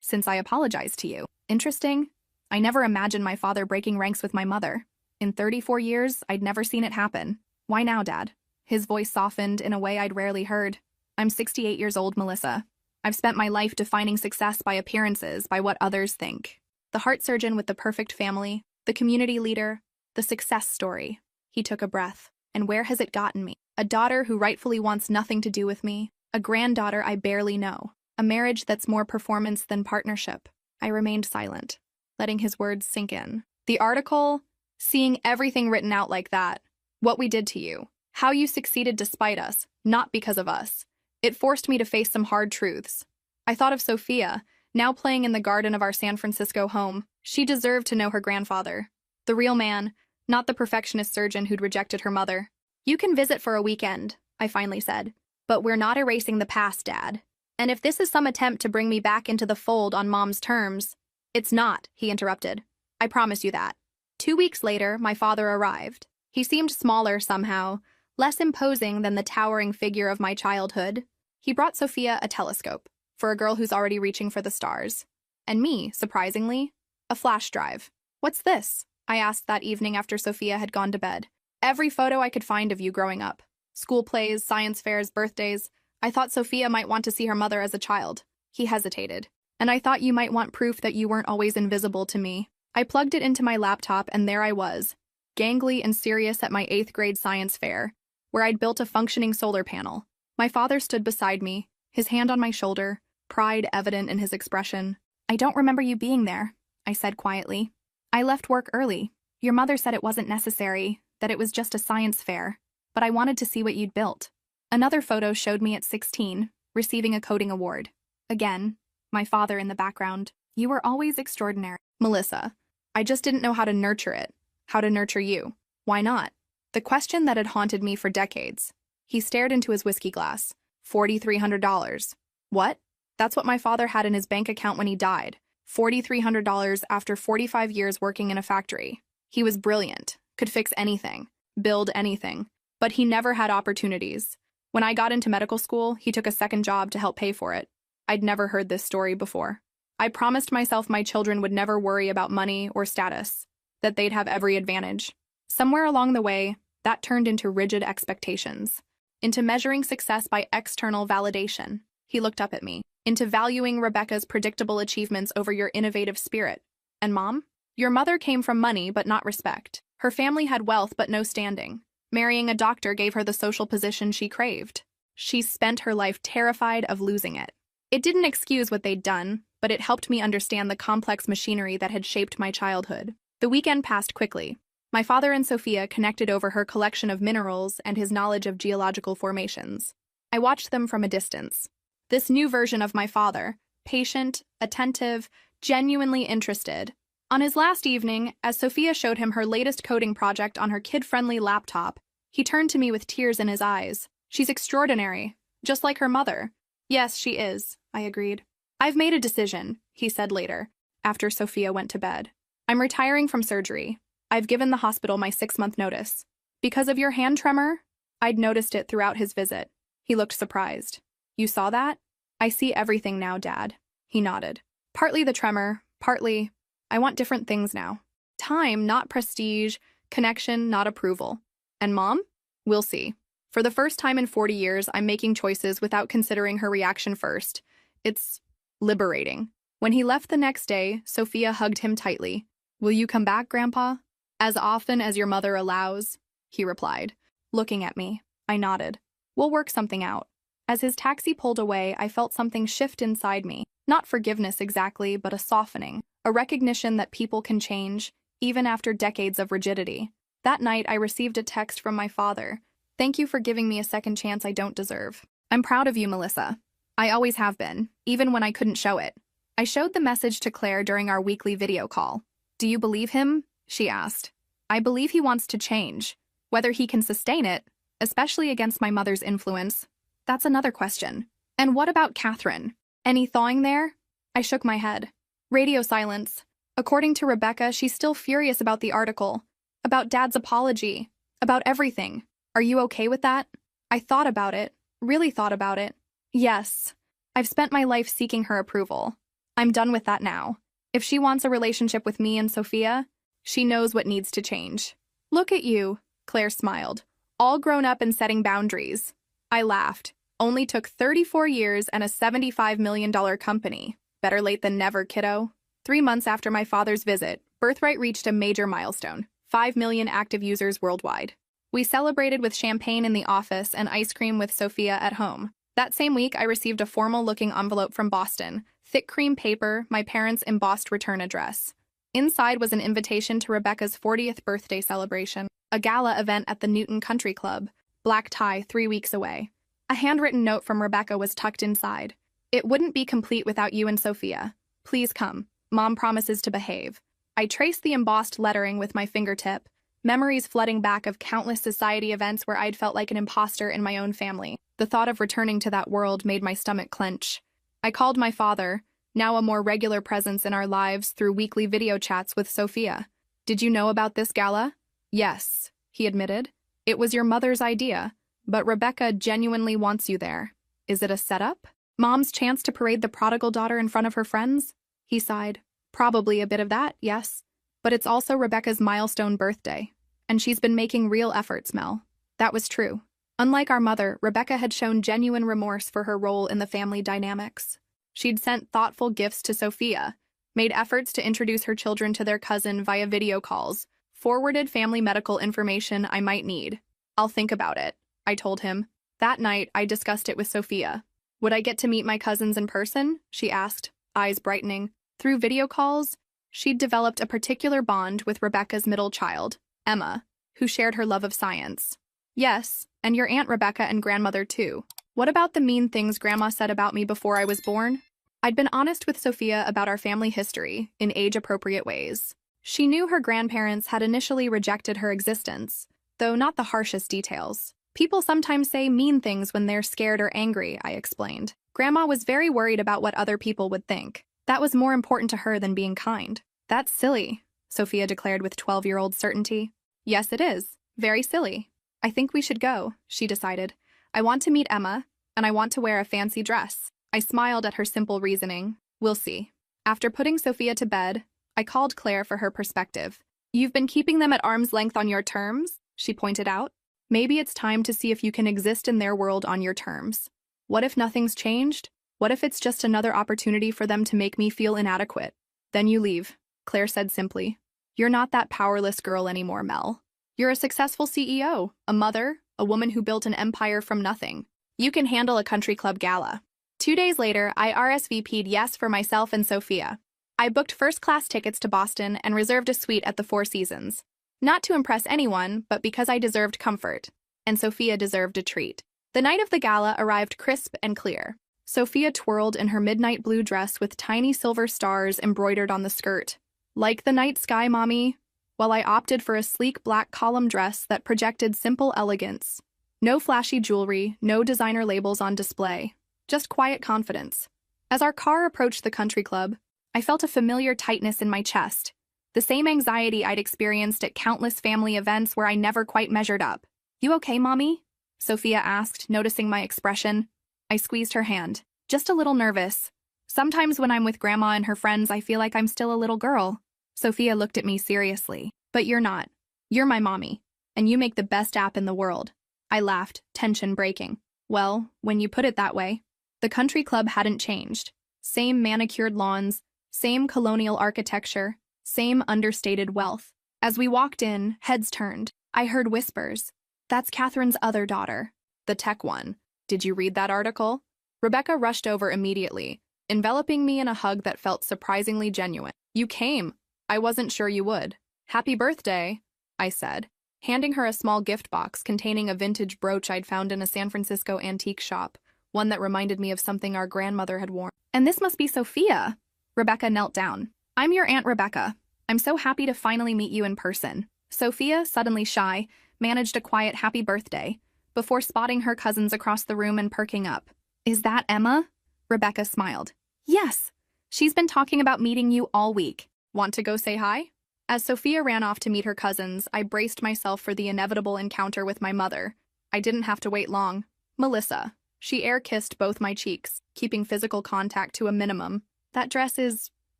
Since I apologized to you. Interesting. I never imagined my father breaking ranks with my mother. In 34 years, I'd never seen it happen. Why now, Dad? His voice softened in a way I'd rarely heard. I'm 68 years old, Melissa. I've spent my life defining success by appearances, by what others think. The heart surgeon with the perfect family, the community leader, the success story. He took a breath. And where has it gotten me? A daughter who rightfully wants nothing to do with me. A granddaughter I barely know. A marriage that's more performance than partnership. I remained silent, letting his words sink in. The article, seeing everything written out like that. What we did to you. How you succeeded despite us, not because of us. It forced me to face some hard truths. I thought of Sophia, now playing in the garden of our San Francisco home. She deserved to know her grandfather. The real man, not the perfectionist surgeon who'd rejected her mother. You can visit for a weekend, I finally said. But we're not erasing the past, Dad. And if this is some attempt to bring me back into the fold on Mom's terms, it's not, he interrupted. I promise you that. 2 weeks later, my father arrived. He seemed smaller somehow, less imposing than the towering figure of my childhood. He brought Sophia a telescope, for a girl who's already reaching for the stars. And me, surprisingly, a flash drive. What's this? I asked that evening after Sophia had gone to bed. Every photo I could find of you growing up. School plays, science fairs, birthdays. I thought Sophia might want to see her mother as a child. He hesitated. And I thought you might want proof that you weren't always invisible to me. I plugged it into my laptop and there I was, gangly and serious at my 8th grade science fair, where I'd built a functioning solar panel. My father stood beside me, his hand on my shoulder, pride evident in his expression. I don't remember you being there, I said quietly. I left work early. Your mother said it wasn't necessary, that it was just a science fair, but I wanted to see what you'd built. Another photo showed me at 16, receiving a coding award. Again, my father in the background. You were always extraordinary. Melissa, I just didn't know how to nurture it, how to nurture you. Why not? The question that had haunted me for decades. He stared into his whiskey glass. $4,300. What? That's what my father had in his bank account when he died. $4,300 after 45 years working in a factory. He was brilliant, could fix anything, build anything, but he never had opportunities. When I got into medical school, he took a second job to help pay for it. I'd never heard this story before. I promised myself my children would never worry about money or status, that they'd have every advantage. Somewhere along the way, that turned into rigid expectations, into measuring success by external validation. He looked up at me, into valuing Rebecca's predictable achievements over your innovative spirit. And Mom? Your mother came from money but not respect. Her family had wealth but no standing. Marrying a doctor gave her the social position she craved. She spent her life terrified of losing it. It didn't excuse what they'd done, but it helped me understand the complex machinery that had shaped my childhood. The weekend passed quickly. My father and Sophia connected over her collection of minerals and his knowledge of geological formations. I watched them from a distance. This new version of my father, patient, attentive, genuinely interested. On his last evening, as Sophia showed him her latest coding project on her kid-friendly laptop, he turned to me with tears in his eyes. She's extraordinary, just like her mother. Yes, she is, I agreed. I've made a decision, he said later, after Sophia went to bed. I'm retiring from surgery. I've given the hospital my 6-month notice. Because of your hand tremor? I'd noticed it throughout his visit. He looked surprised. You saw that? I see everything now, Dad. He nodded. Partly the tremor, partly, I want different things now. Time, not prestige. Connection, not approval. And Mom? We'll see. For the first time in 40 years, I'm making choices without considering her reaction first. It's liberating. When he left the next day, Sophia hugged him tightly. Will you come back, Grandpa? As often as your mother allows, he replied. Looking at me, I nodded. We'll work something out. As his taxi pulled away, I felt something shift inside me. Not forgiveness exactly, but a softening. A recognition that people can change, even after decades of rigidity. That night, I received a text from my father. Thank you for giving me a second chance I don't deserve. I'm proud of you, Melissa. I always have been, even when I couldn't show it. I showed the message to Claire during our weekly video call. Do you believe him? She asked. I believe he wants to change. Whether he can sustain it, especially against my mother's influence, that's another question. And what about Catherine? Any thawing there? I shook my head. Radio silence. According to Rebecca, she's still furious about the article, about Dad's apology, about everything. Are you okay with that? I thought about it, really thought about it. Yes. I've spent my life seeking her approval. I'm done with that now. If she wants a relationship with me and Sophia, she knows what needs to change. Look at you, Claire smiled. All grown up and setting boundaries. I laughed. Only took 34 years and a $75 million company. Better late than never, kiddo. 3 months after my father's visit, Birthright reached a major milestone. 5 million active users worldwide. We celebrated with champagne in the office and ice cream with Sophia at home. That same week, I received a formal-looking envelope from Boston. Thick cream paper, my parents' embossed return address. Inside was an invitation to Rebecca's 40th birthday celebration, a gala event at the Newton Country Club. Black tie 3 weeks away. A handwritten note from Rebecca was tucked inside. It wouldn't be complete without you and Sophia. Please come. Mom promises to behave. I traced the embossed lettering with my fingertip, memories flooding back of countless society events where I'd felt like an imposter in my own family. The thought of returning to that world made my stomach clench. I called my father, now a more regular presence in our lives through weekly video chats with Sophia. Did you know about this gala? Yes, he admitted. It was your mother's idea, but Rebecca genuinely wants you there. Is it a setup? Mom's chance to parade the prodigal daughter in front of her friends? He sighed. Probably a bit of that, yes. But it's also Rebecca's milestone birthday, and she's been making real efforts, Mel. That was true. Unlike our mother, Rebecca had shown genuine remorse for her role in the family dynamics. She'd sent thoughtful gifts to Sophia, made efforts to introduce her children to their cousin via video calls, forwarded family medical information I might need. I'll think about it, I told him. That night, I discussed it with Sophia. Would I get to meet my cousins in person? She asked, eyes brightening. Through video calls, she'd developed a particular bond with Rebecca's middle child, Emma, who shared her love of science. Yes, and your Aunt Rebecca and grandmother too. What about the mean things Grandma said about me before I was born? I'd been honest with Sophia about our family history in age-appropriate ways. She knew her grandparents had initially rejected her existence, though not the harshest details. People sometimes say mean things when they're scared or angry, I explained. Grandma was very worried about what other people would think. That was more important to her than being kind. That's silly, Sophia declared with 12-year-old certainty. Yes, it is. Very silly. I think we should go, she decided. I want to meet Emma, and I want to wear a fancy dress. I smiled at her simple reasoning. We'll see. After putting Sophia to bed, I called Claire for her perspective. You've been keeping them at arm's length on your terms, she pointed out. Maybe it's time to see if you can exist in their world on your terms. What if nothing's changed? What if it's just another opportunity for them to make me feel inadequate? Then you leave, Claire said simply. You're not that powerless girl anymore, Mel. You're a successful CEO, a mother, a woman who built an empire from nothing. You can handle a country club gala. 2 days later, I RSVP'd yes for myself and Sophia. I booked first-class tickets to Boston and reserved a suite at the Four Seasons. Not to impress anyone, but because I deserved comfort, and Sophia deserved a treat. The night of the gala arrived crisp and clear. Sophia twirled in her midnight blue dress with tiny silver stars embroidered on the skirt. Like the night sky, Mommy, while I opted for a sleek black column dress that projected simple elegance. No flashy jewelry, no designer labels on display. Just quiet confidence. As our car approached the country club, I felt a familiar tightness in my chest, the same anxiety I'd experienced at countless family events where I never quite measured up. You okay, Mommy? Sophia asked, noticing my expression. I squeezed her hand. Just a little nervous. Sometimes when I'm with Grandma and her friends, I feel like I'm still a little girl. Sophia looked at me seriously. But you're not. You're my mommy, and you make the best app in the world. I laughed, tension breaking. Well, when you put it that way. The country club hadn't changed. Same manicured lawns, same colonial architecture, same understated wealth. As we walked in, heads turned. I heard whispers. That's Catherine's other daughter, the tech one. Did you read that article? Rebecca rushed over immediately, enveloping me in a hug that felt surprisingly genuine. You came. I wasn't sure you would. Happy birthday, I said, handing her a small gift box containing a vintage brooch I'd found in a San Francisco antique shop, one that reminded me of something our grandmother had worn. And this must be Sophia. Rebecca knelt down. I'm your Aunt Rebecca. I'm so happy to finally meet you in person. Sophia, suddenly shy, managed a quiet happy birthday, before spotting her cousins across the room and perking up. Is that Emma? Rebecca smiled. Yes. She's been talking about meeting you all week. Want to go say hi? As Sophia ran off to meet her cousins, I braced myself for the inevitable encounter with my mother. I didn't have to wait long. Melissa. She air-kissed both my cheeks, keeping physical contact to a minimum. That dress is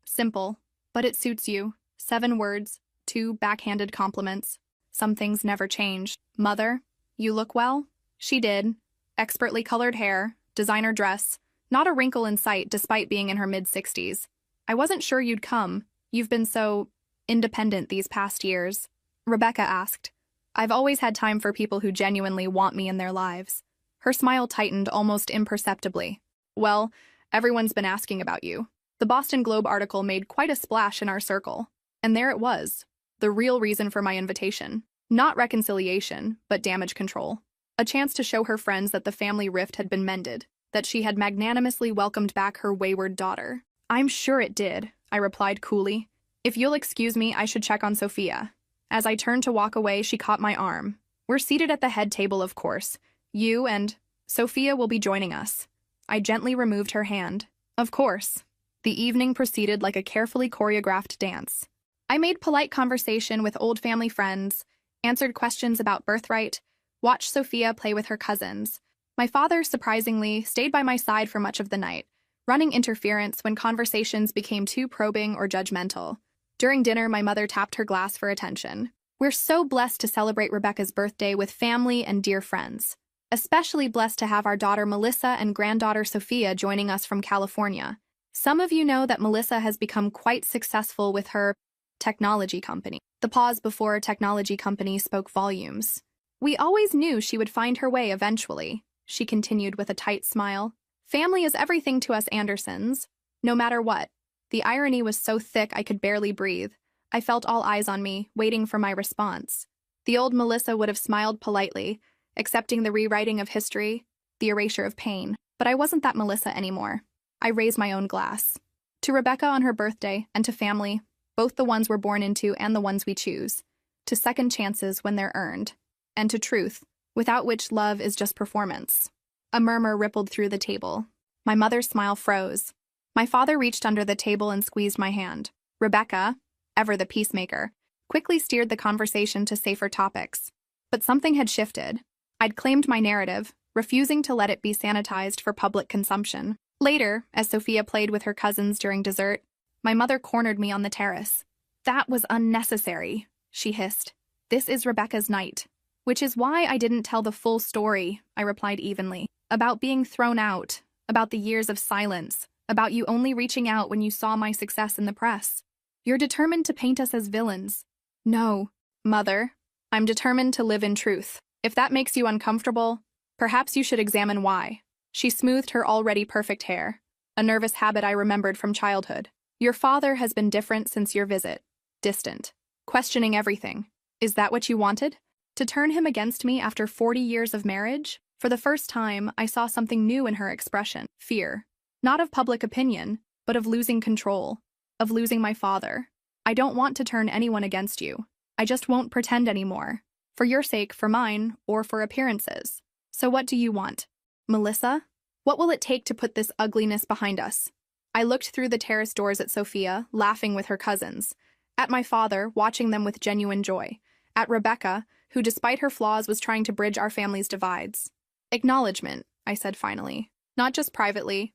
simple, but it suits you. 7 words, 2 backhanded compliments. Some things never change. Mother, you look well? She did. Expertly colored hair, designer dress, not a wrinkle in sight despite being in her mid-60s. I wasn't sure you'd come. You've been so independent these past years. Rebecca asked. I've always had time for people who genuinely want me in their lives. Her smile tightened almost imperceptibly. Well, everyone's been asking about you. The Boston Globe article made quite a splash in our circle. And there it was. The real reason for my invitation. Not reconciliation, but damage control. A chance to show her friends that the family rift had been mended, that she had magnanimously welcomed back her wayward daughter. I'm sure it did, I replied coolly. If you'll excuse me, I should check on Sophia. As I turned to walk away, she caught my arm. We're seated at the head table, of course. You and Sophia will be joining us. I gently removed her hand. Of course. The evening proceeded like a carefully choreographed dance. I made polite conversation with old family friends, answered questions about birthright, watched Sophia play with her cousins. My father, surprisingly, stayed by my side for much of the night, running interference when conversations became too probing or judgmental. During dinner, my mother tapped her glass for attention. We're so blessed to celebrate Rebecca's birthday with family and dear friends. Especially blessed to have our daughter Melissa and granddaughter Sophia joining us from California. Some of you know that Melissa has become quite successful with her technology company. The pause before technology company spoke volumes. We always knew she would find her way eventually, she continued with a tight smile. Family is everything to us Andersons, no matter what. The irony was so thick I could barely breathe. I felt all eyes on me, waiting for my response. The old Melissa would have smiled politely, accepting the rewriting of history, the erasure of pain. But I wasn't that Melissa anymore. I raised my own glass. To Rebecca on her birthday, and to family, both the ones we're born into and the ones we choose. To second chances when they're earned. And to truth, without which love is just performance. A murmur rippled through the table. My mother's smile froze. My father reached under the table and squeezed my hand. Rebecca, ever the peacemaker, quickly steered the conversation to safer topics. But something had shifted. I'd claimed my narrative, refusing to let it be sanitized for public consumption. Later, as Sophia played with her cousins during dessert, my mother cornered me on the terrace. "That was unnecessary," she hissed. "This is Rebecca's night." "Which is why I didn't tell the full story," I replied evenly. "About being thrown out, about the years of silence, about you only reaching out when you saw my success in the press. You're determined to paint us as villains." "No, Mother. I'm determined to live in truth. If that makes you uncomfortable, perhaps you should examine why." She smoothed her already perfect hair, a nervous habit I remembered from childhood. "Your father has been different since your visit. Distant. Questioning everything. Is that what you wanted? To turn him against me after 40 years of marriage?" For the first time, I saw something new in her expression. Fear. Not of public opinion, but of losing control. Of losing my father. "I don't want to turn anyone against you. I just won't pretend anymore. For your sake, for mine, or for appearances. So what do you want? Melissa? What will it take to put this ugliness behind us?" I looked through the terrace doors at Sophia, laughing with her cousins. At my father, watching them with genuine joy. At Rebecca, who despite her flaws was trying to bridge our family's divides. "Acknowledgement," I said finally. "Not just privately,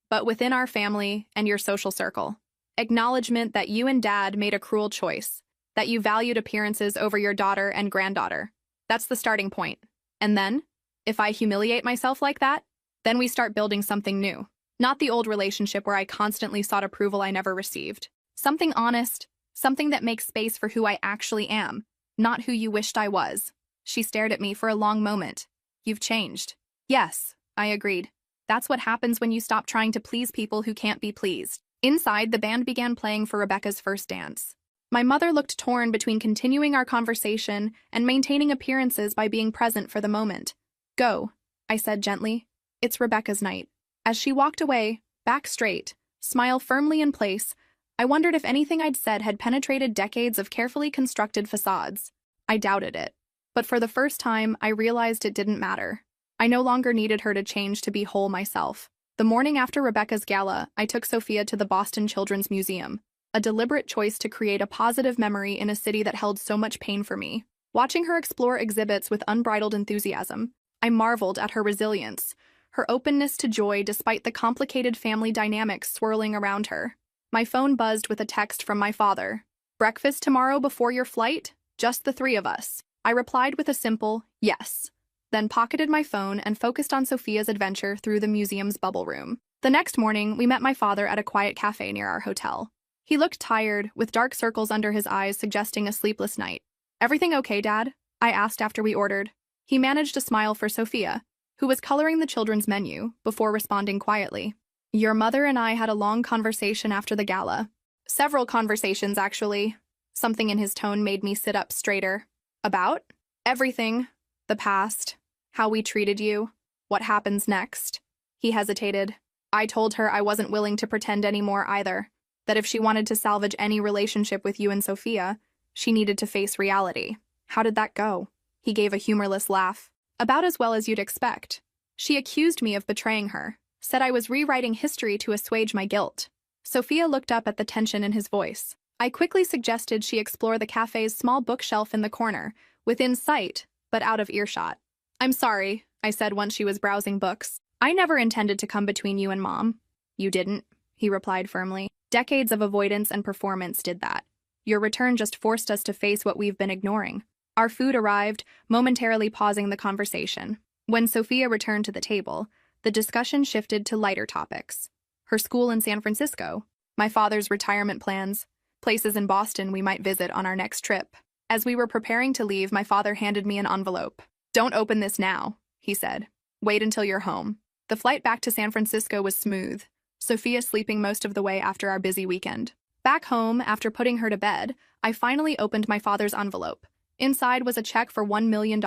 but within our family and your social circle. Acknowledgement that you and Dad made a cruel choice, that you valued appearances over your daughter and granddaughter. That's the starting point. And then, if I humiliate myself like that, then we start building something new. Not the old relationship where I constantly sought approval I never received. Something honest, something that makes space for who I actually am, not who you wished I was." She stared at me for a long moment. "You've changed." "Yes," I agreed. "That's what happens when you stop trying to please people who can't be pleased." Inside, the band began playing for Rebecca's first dance. My mother looked torn between continuing our conversation and maintaining appearances by being present for the moment. "Go," I said gently. "It's Rebecca's night." As she walked away, back straight, smile firmly in place, I wondered if anything I'd said had penetrated decades of carefully constructed facades. I doubted it. But for the first time, I realized it didn't matter. I no longer needed her to change to be whole myself. The morning after Rebecca's gala, I took Sophia to the Boston Children's Museum, a deliberate choice to create a positive memory in a city that held so much pain for me. Watching her explore exhibits with unbridled enthusiasm, I marveled at her resilience, her openness to joy despite the complicated family dynamics swirling around her. My phone buzzed with a text from my father. "Breakfast tomorrow before your flight? Just the three of us." I replied with a simple, "yes," then pocketed my phone and focused on Sophia's adventure through the museum's bubble room. The next morning, we met my father at a quiet cafe near our hotel. He looked tired, with dark circles under his eyes suggesting a sleepless night. "Everything okay, Dad?" I asked after we ordered. He managed a smile for Sophia, who was coloring the children's menu, before responding quietly. "Your mother and I had a long conversation after the gala. Several conversations, actually." Something in his tone made me sit up straighter. "About?" "Everything. The past. How we treated you. What happens next." He hesitated. "I told her I wasn't willing to pretend anymore either. That if she wanted to salvage any relationship with you and Sophia, she needed to face reality." "How did that go?" He gave a humorless laugh. "About as well as you'd expect. She accused me of betraying her, said I was rewriting history to assuage my guilt." Sophia looked up at the tension in his voice. I quickly suggested she explore the cafe's small bookshelf in the corner, within sight, but out of earshot. "I'm sorry," I said once she was browsing books. "I never intended to come between you and Mom." "You didn't," he replied firmly. "Decades of avoidance and performance did that. Your return just forced us to face what we've been ignoring." Our food arrived, momentarily pausing the conversation. When Sophia returned to the table, the discussion shifted to lighter topics. Her school in San Francisco, my father's retirement plans, places in Boston we might visit on our next trip. As we were preparing to leave, my father handed me an envelope. "Don't open this now," he said. "Wait until you're home." The flight back to San Francisco was smooth, Sophia sleeping most of the way after our busy weekend. Back home, after putting her to bed, I finally opened my father's envelope. Inside was a check for $1 million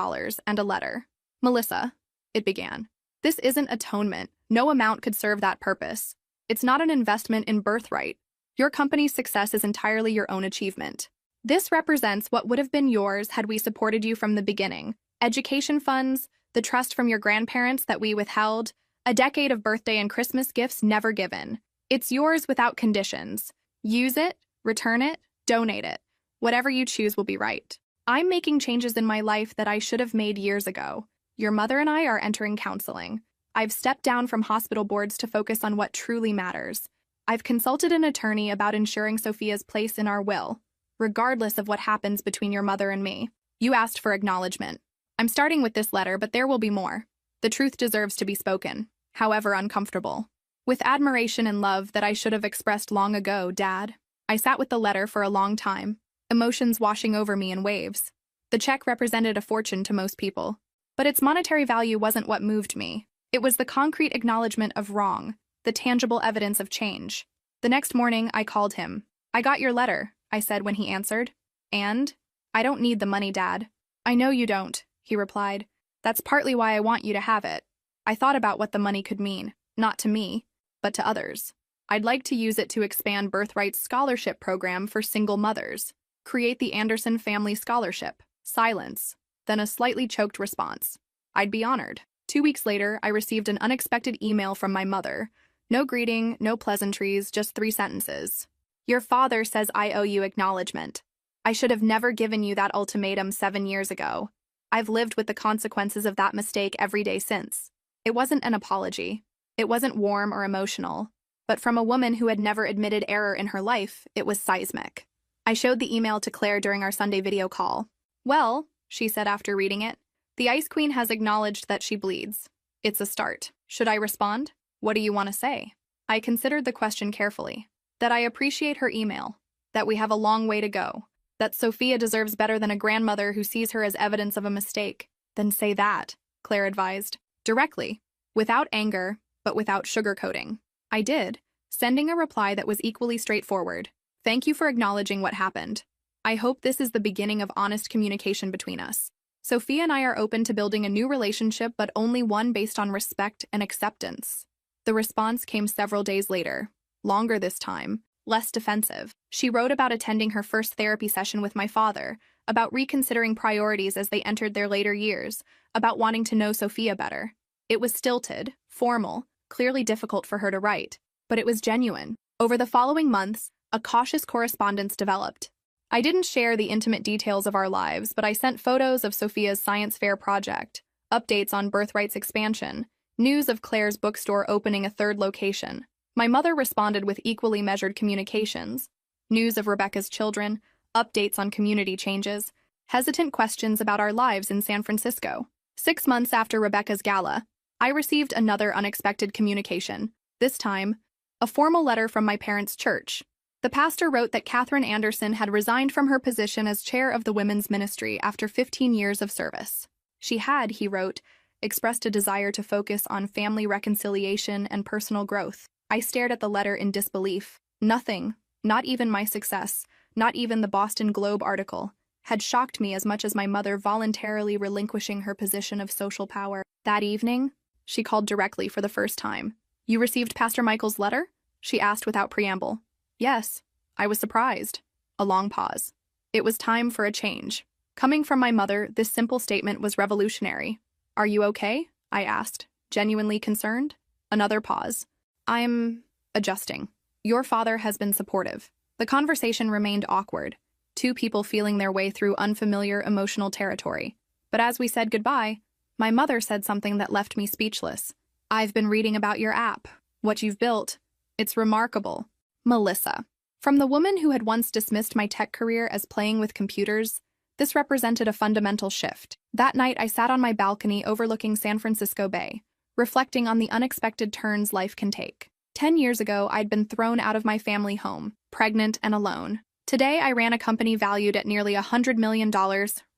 and a letter. "Melissa," it began, "this isn't atonement. No amount could serve that purpose. It's not an investment in birthright. Your company's success is entirely your own achievement. This represents what would have been yours had we supported you from the beginning. Education funds, the trust from your grandparents that we withheld, a decade of birthday and Christmas gifts never given. It's yours without conditions. Use it, return it, donate it. Whatever you choose will be right. I'm making changes in my life that I should have made years ago. Your mother and I are entering counseling. I've stepped down from hospital boards to focus on what truly matters. I've consulted an attorney about ensuring Sophia's place in our will, regardless of what happens between your mother and me. You asked for acknowledgement. I'm starting with this letter, but there will be more. The truth deserves to be spoken, however uncomfortable. With admiration and love that I should have expressed long ago, Dad. I sat with the letter for a long time, emotions washing over me in waves. The check represented a fortune to most people, but its monetary value wasn't what moved me. It was the concrete acknowledgement of wrong, the tangible evidence of change. The next morning, I called him. I got your letter, I said when he answered. And? I don't need the money, Dad. I know you don't, he replied. That's partly why I want you to have it. I thought about what the money could mean, not to me, but to others. I'd like to use it to expand Birthright's scholarship program for single mothers. Create the Anderson Family Scholarship. Silence. Then a slightly choked response. I'd be honored. 2 weeks later, I received an unexpected email from my mother. No greeting, no pleasantries, just 3 sentences. Your father says I owe you acknowledgement. I should have never given you that ultimatum 7 years ago. I've lived with the consequences of that mistake every day since. It wasn't an apology. It wasn't warm or emotional. But from a woman who had never admitted error in her life, it was seismic. I showed the email to Claire during our Sunday video call. Well, she said after reading it, the Ice Queen has acknowledged that she bleeds. It's a start. Should I respond? What do you want to say? I considered the question carefully. That I appreciate her email. That we have a long way to go. That Sophia deserves better than a grandmother who sees her as evidence of a mistake. Then say that, Claire advised. Directly. Without anger, but without sugarcoating. I did, sending a reply that was equally straightforward. Thank you for acknowledging what happened. I hope this is the beginning of honest communication between us. Sophia and I are open to building a new relationship, but only one based on respect and acceptance. The response came several days later. Longer this time, less defensive. She wrote about attending her first therapy session with my father, about reconsidering priorities as they entered their later years, about wanting to know Sophia better. It was stilted, formal, clearly difficult for her to write, but it was genuine. Over the following months, a cautious correspondence developed. I didn't share the intimate details of our lives, but I sent photos of Sophia's science fair project, updates on Birthright's expansion, news of Claire's bookstore opening a 3rd location. My mother responded with equally measured communications, news of Rebecca's children, updates on community changes, hesitant questions about our lives in San Francisco. 6 months after Rebecca's gala, I received another unexpected communication, this time, a formal letter from my parents' church. The pastor wrote that Catherine Anderson had resigned from her position as chair of the women's ministry after 15 years of service. She had, he wrote, expressed a desire to focus on family reconciliation and personal growth. I stared at the letter in disbelief. Nothing, not even my success, not even the Boston Globe article, had shocked me as much as my mother voluntarily relinquishing her position of social power. That evening, she called directly for the first time. You received Pastor Michael's letter? She asked without preamble. Yes. I was surprised. A long pause. It was time for a change. Coming from my mother, this simple statement was revolutionary. Are you okay? I asked, genuinely concerned. Another pause. I'm adjusting. Your father has been supportive. The conversation remained awkward, 2 people feeling their way through unfamiliar emotional territory. But as we said goodbye, my mother said something that left me speechless. I've been reading about your app, what you've built. It's remarkable. Melissa. From the woman who had once dismissed my tech career as playing with computers, this represented a fundamental shift. That night, I sat on my balcony overlooking San Francisco Bay, reflecting on the unexpected turns life can take. 10 years ago, I'd been thrown out of my family home, pregnant and alone. Today, I ran a company valued at nearly $100 million,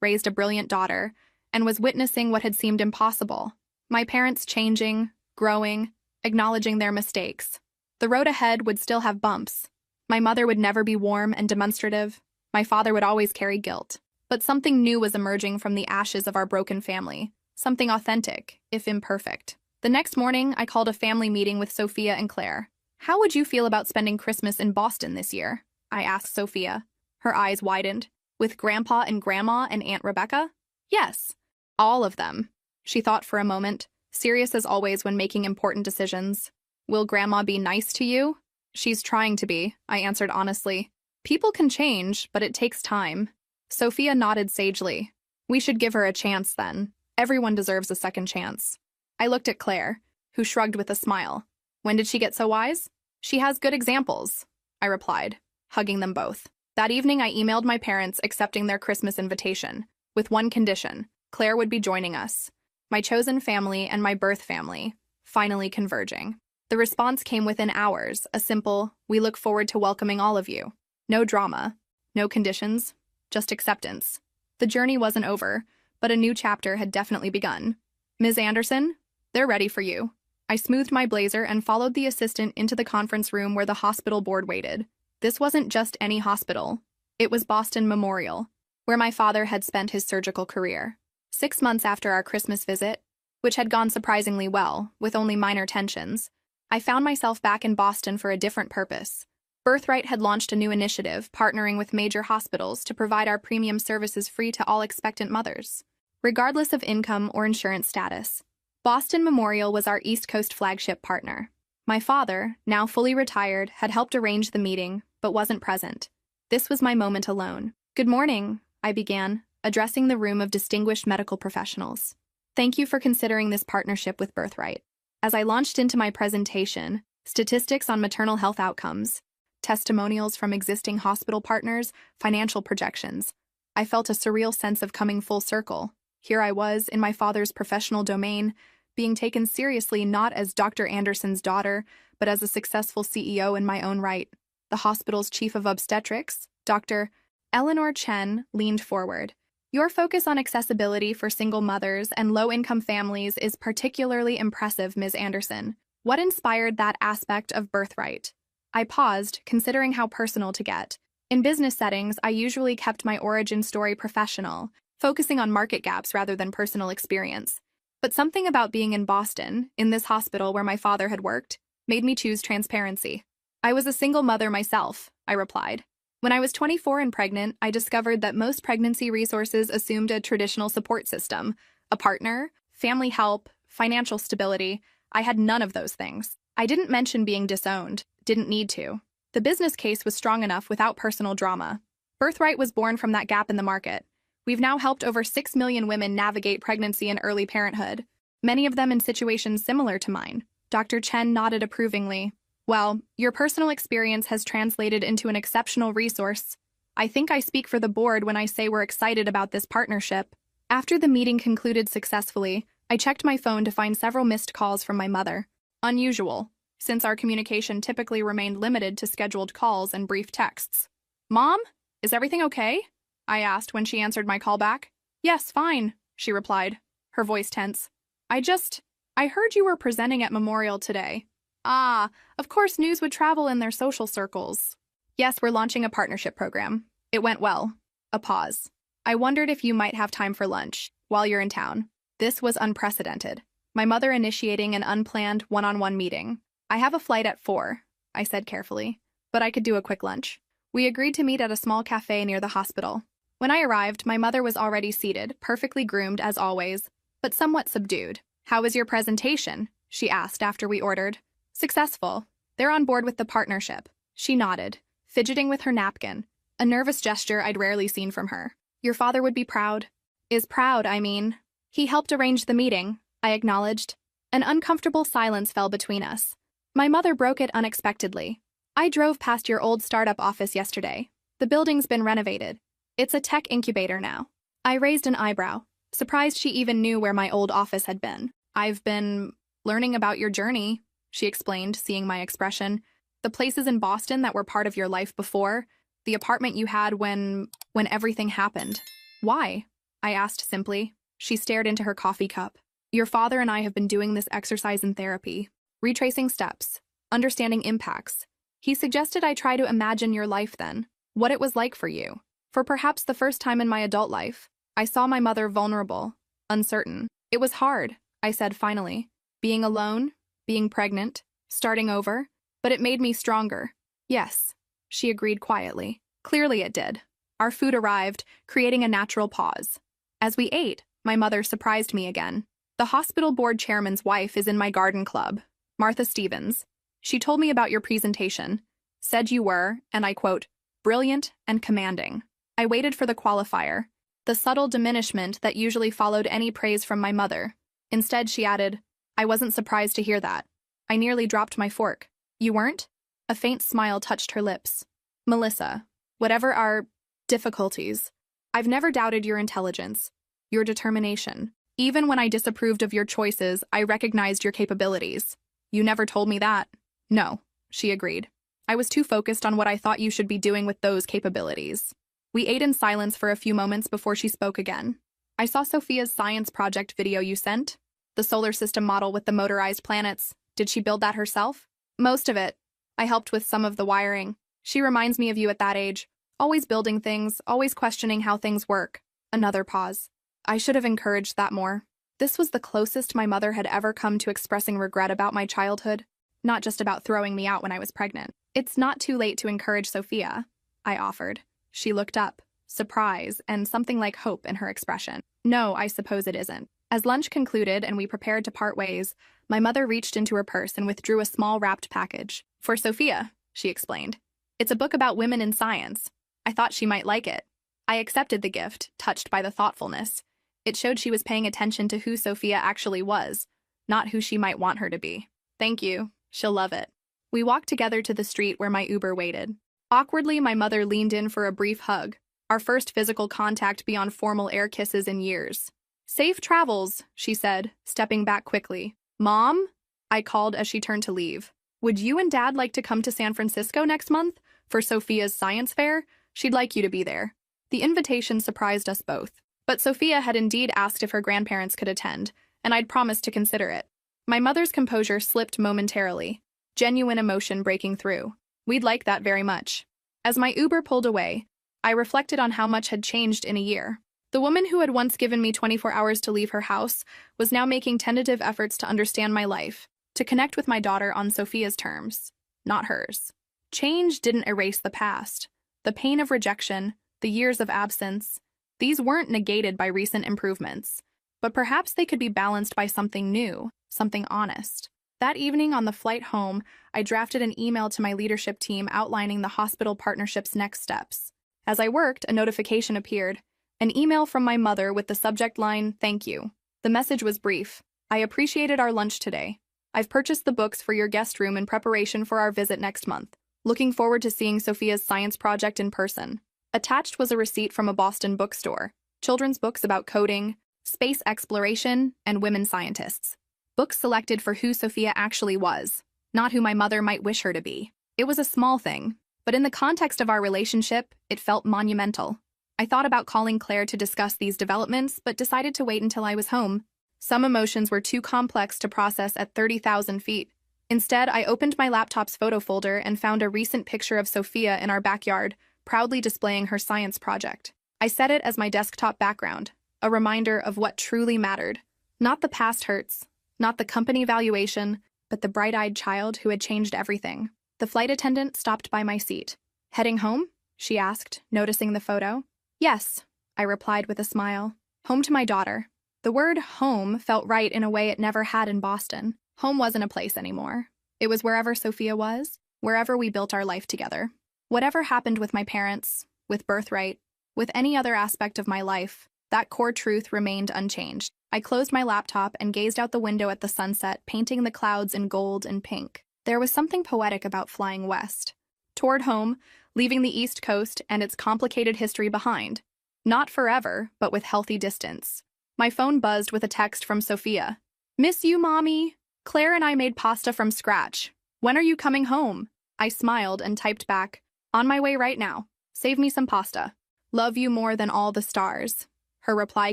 raised a brilliant daughter, and was witnessing what had seemed impossible. My parents changing, growing, acknowledging their mistakes. The road ahead would still have bumps. My mother would never be warm and demonstrative. My father would always carry guilt. But something new was emerging from the ashes of our broken family. Something authentic, if imperfect. The next morning, I called a family meeting with Sophia and Claire. How would you feel about spending Christmas in Boston this year? I asked Sophia. Her eyes widened. With Grandpa and Grandma and Aunt Rebecca? Yes. All of them. She thought for a moment, serious as always when making important decisions. Will Grandma be nice to you? She's trying to be, I answered honestly. People can change, but it takes time. Sophia nodded sagely. We should give her a chance then. Everyone deserves a second chance. I looked at Claire, who shrugged with a smile. When did she get so wise? She has good examples, I replied, hugging them both. That evening I emailed my parents accepting their Christmas invitation, with one condition: Claire would be joining us. My chosen family and my birth family, finally converging. The response came within hours, a simple, "We look forward to welcoming all of you." No drama, no conditions, just acceptance. The journey wasn't over, but a new chapter had definitely begun. Ms. Anderson, they're ready for you. I smoothed my blazer and followed the assistant into the conference room where the hospital board waited. This wasn't just any hospital. It was Boston Memorial, where my father had spent his surgical career. 6 months after our Christmas visit, which had gone surprisingly well, with only minor tensions, I found myself back in Boston for a different purpose. Birthright had launched a new initiative, partnering with major hospitals to provide our premium services free to all expectant mothers, regardless of income or insurance status. Boston Memorial was our East Coast flagship partner. My father, now fully retired, had helped arrange the meeting, but wasn't present. This was my moment alone. Good morning, I began, addressing the room of distinguished medical professionals. Thank you for considering this partnership with Birthright. As I launched into my presentation, statistics on maternal health outcomes, testimonials from existing hospital partners, financial projections, I felt a surreal sense of coming full circle. Here I was, in my father's professional domain, being taken seriously not as Dr. Anderson's daughter, but as a successful CEO in my own right. The hospital's chief of obstetrics, Dr. Eleanor Chen, leaned forward. Your focus on accessibility for single mothers and low-income families is particularly impressive, Ms. Anderson. What inspired that aspect of Birthright? I paused, considering how personal to get. In business settings, I usually kept my origin story professional, focusing on market gaps rather than personal experience. But something about being in Boston, in this hospital where my father had worked, made me choose transparency. I was a single mother myself, I replied. When I was 24 and pregnant, I discovered that most pregnancy resources assumed a traditional support system, a partner, family help, financial stability. I had none of those things. I didn't mention being disowned, didn't need to. The business case was strong enough without personal drama. Birthright was born from that gap in the market. We've now helped over 6 million women navigate pregnancy and early parenthood, many of them in situations similar to mine. Dr. Chen nodded approvingly. Well, your personal experience has translated into an exceptional resource. I think I speak for the board when I say we're excited about this partnership. After the meeting concluded successfully, I checked my phone to find several missed calls from my mother. Unusual, since our communication typically remained limited to scheduled calls and brief texts. Mom, is everything okay? I asked when she answered my call back. Yes, fine, she replied, her voice tense. I heard you were presenting at Memorial today. Ah, of course news would travel in their social circles. Yes, we're launching a partnership program. It went well. A pause. I wondered if you might have time for lunch while you're in town. This was unprecedented. My mother initiating an unplanned one-on-one meeting. I have a flight at 4, I said carefully, but I could do a quick lunch. We agreed to meet at a small cafe near the hospital. When I arrived, my mother was already seated, perfectly groomed as always, but somewhat subdued. How was your presentation? She asked after we ordered. Successful. They're on board with the partnership. She nodded, fidgeting with her napkin, a nervous gesture I'd rarely seen from her. Your father would be proud. Is proud, I mean. He helped arrange the meeting, I acknowledged. An uncomfortable silence fell between us. My mother broke it unexpectedly. I drove past your old startup office yesterday. The building's been renovated. It's a tech incubator now. I raised an eyebrow, surprised she even knew where my old office had been. I've been learning about your journey, she explained, seeing my expression. The places in Boston that were part of your life before, the apartment you had when everything happened. Why? I asked simply. She stared into her coffee cup. Your father and I have been doing this exercise in therapy, retracing steps, understanding impacts. He suggested I try to imagine your life then, what it was like for you. For perhaps the first time in my adult life, I saw my mother vulnerable, uncertain. It was hard, I said finally. Being alone, being pregnant, starting over, but it made me stronger. Yes, she agreed quietly. Clearly it did. Our food arrived, creating a natural pause. As we ate, my mother surprised me again. The hospital board chairman's wife is in my garden club, Martha Stevens. She told me about your presentation, said you were, and I quote, brilliant and commanding. I waited for the qualifier, the subtle diminishment that usually followed any praise from my mother. Instead, she added, I wasn't surprised to hear that. I nearly dropped my fork. You weren't? A faint smile touched her lips. Melissa, whatever our difficulties, I've never doubted your intelligence, your determination. Even when I disapproved of your choices, I recognized your capabilities. You never told me that. No, she agreed. I was too focused on what I thought you should be doing with those capabilities. We ate in silence for a few moments before she spoke again. I saw Sophia's science project video you sent. The solar system model with the motorized planets. Did she build that herself? Most of it. I helped with some of the wiring. She reminds me of you at that age. Always building things, always questioning how things work. Another pause. I should have encouraged that more. This was the closest my mother had ever come to expressing regret about my childhood, not just about throwing me out when I was pregnant. It's not too late to encourage Sophia, I offered. She looked up, surprise and something like hope in her expression. No, I suppose it isn't. As lunch concluded and we prepared to part ways, my mother reached into her purse and withdrew a small wrapped package. For Sophia, she explained. It's a book about women in science. I thought she might like it. I accepted the gift, touched by the thoughtfulness. It showed she was paying attention to who Sophia actually was, not who she might want her to be. Thank you. She'll love it. We walked together to the street where my Uber waited. Awkwardly, my mother leaned in for a brief hug, our first physical contact beyond formal air kisses in years. Safe travels, she said, stepping back quickly. Mom? I called as she turned to leave. Would you and Dad like to come to San Francisco next month for Sophia's science fair? She'd like you to be there. The invitation surprised us both. But Sophia had indeed asked if her grandparents could attend, and I'd promised to consider it. My mother's composure slipped momentarily, genuine emotion breaking through. We'd like that very much. As my Uber pulled away, I reflected on how much had changed in a year. The woman who had once given me 24 hours to leave her house was now making tentative efforts to understand my life, to connect with my daughter on Sophia's terms, not hers. Change didn't erase the past. The pain of rejection, the years of absence, these weren't negated by recent improvements, but perhaps they could be balanced by something new, something honest. That evening on the flight home, I drafted an email to my leadership team outlining the hospital partnership's next steps. As I worked, a notification appeared, an email from my mother with the subject line, "Thank you." The message was brief. I appreciated our lunch today. I've purchased the books for your guest room in preparation for our visit next month. Looking forward to seeing Sophia's science project in person. Attached was a receipt from a Boston bookstore, children's books about coding, space exploration, and women scientists. Books selected for who Sophia actually was, not who my mother might wish her to be. It was a small thing, but in the context of our relationship, it felt monumental. I thought about calling Claire to discuss these developments, but decided to wait until I was home. Some emotions were too complex to process at 30,000 feet. Instead, I opened my laptop's photo folder and found a recent picture of Sophia in our backyard, proudly displaying her science project. I set it as my desktop background, a reminder of what truly mattered. Not the past hurts, not the company valuation, but the bright-eyed child who had changed everything. The flight attendant stopped by my seat. Heading home? She asked, noticing the photo. Yes, I replied with a smile. Home to my daughter. The word home felt right in a way it never had in Boston. Home wasn't a place anymore. It was wherever Sophia was, wherever we built our life together. Whatever happened with my parents, with birthright, with any other aspect of my life, that core truth remained unchanged. I closed my laptop and gazed out the window at the sunset, painting the clouds in gold and pink. There was something poetic about flying west, toward home, leaving the East Coast and its complicated history behind. Not forever, but with healthy distance. My phone buzzed with a text from Sophia. Miss you, Mommy. Claire and I made pasta from scratch. When are you coming home? I smiled and typed back, on my way right now. Save me some pasta. Love you more than all the stars. Her reply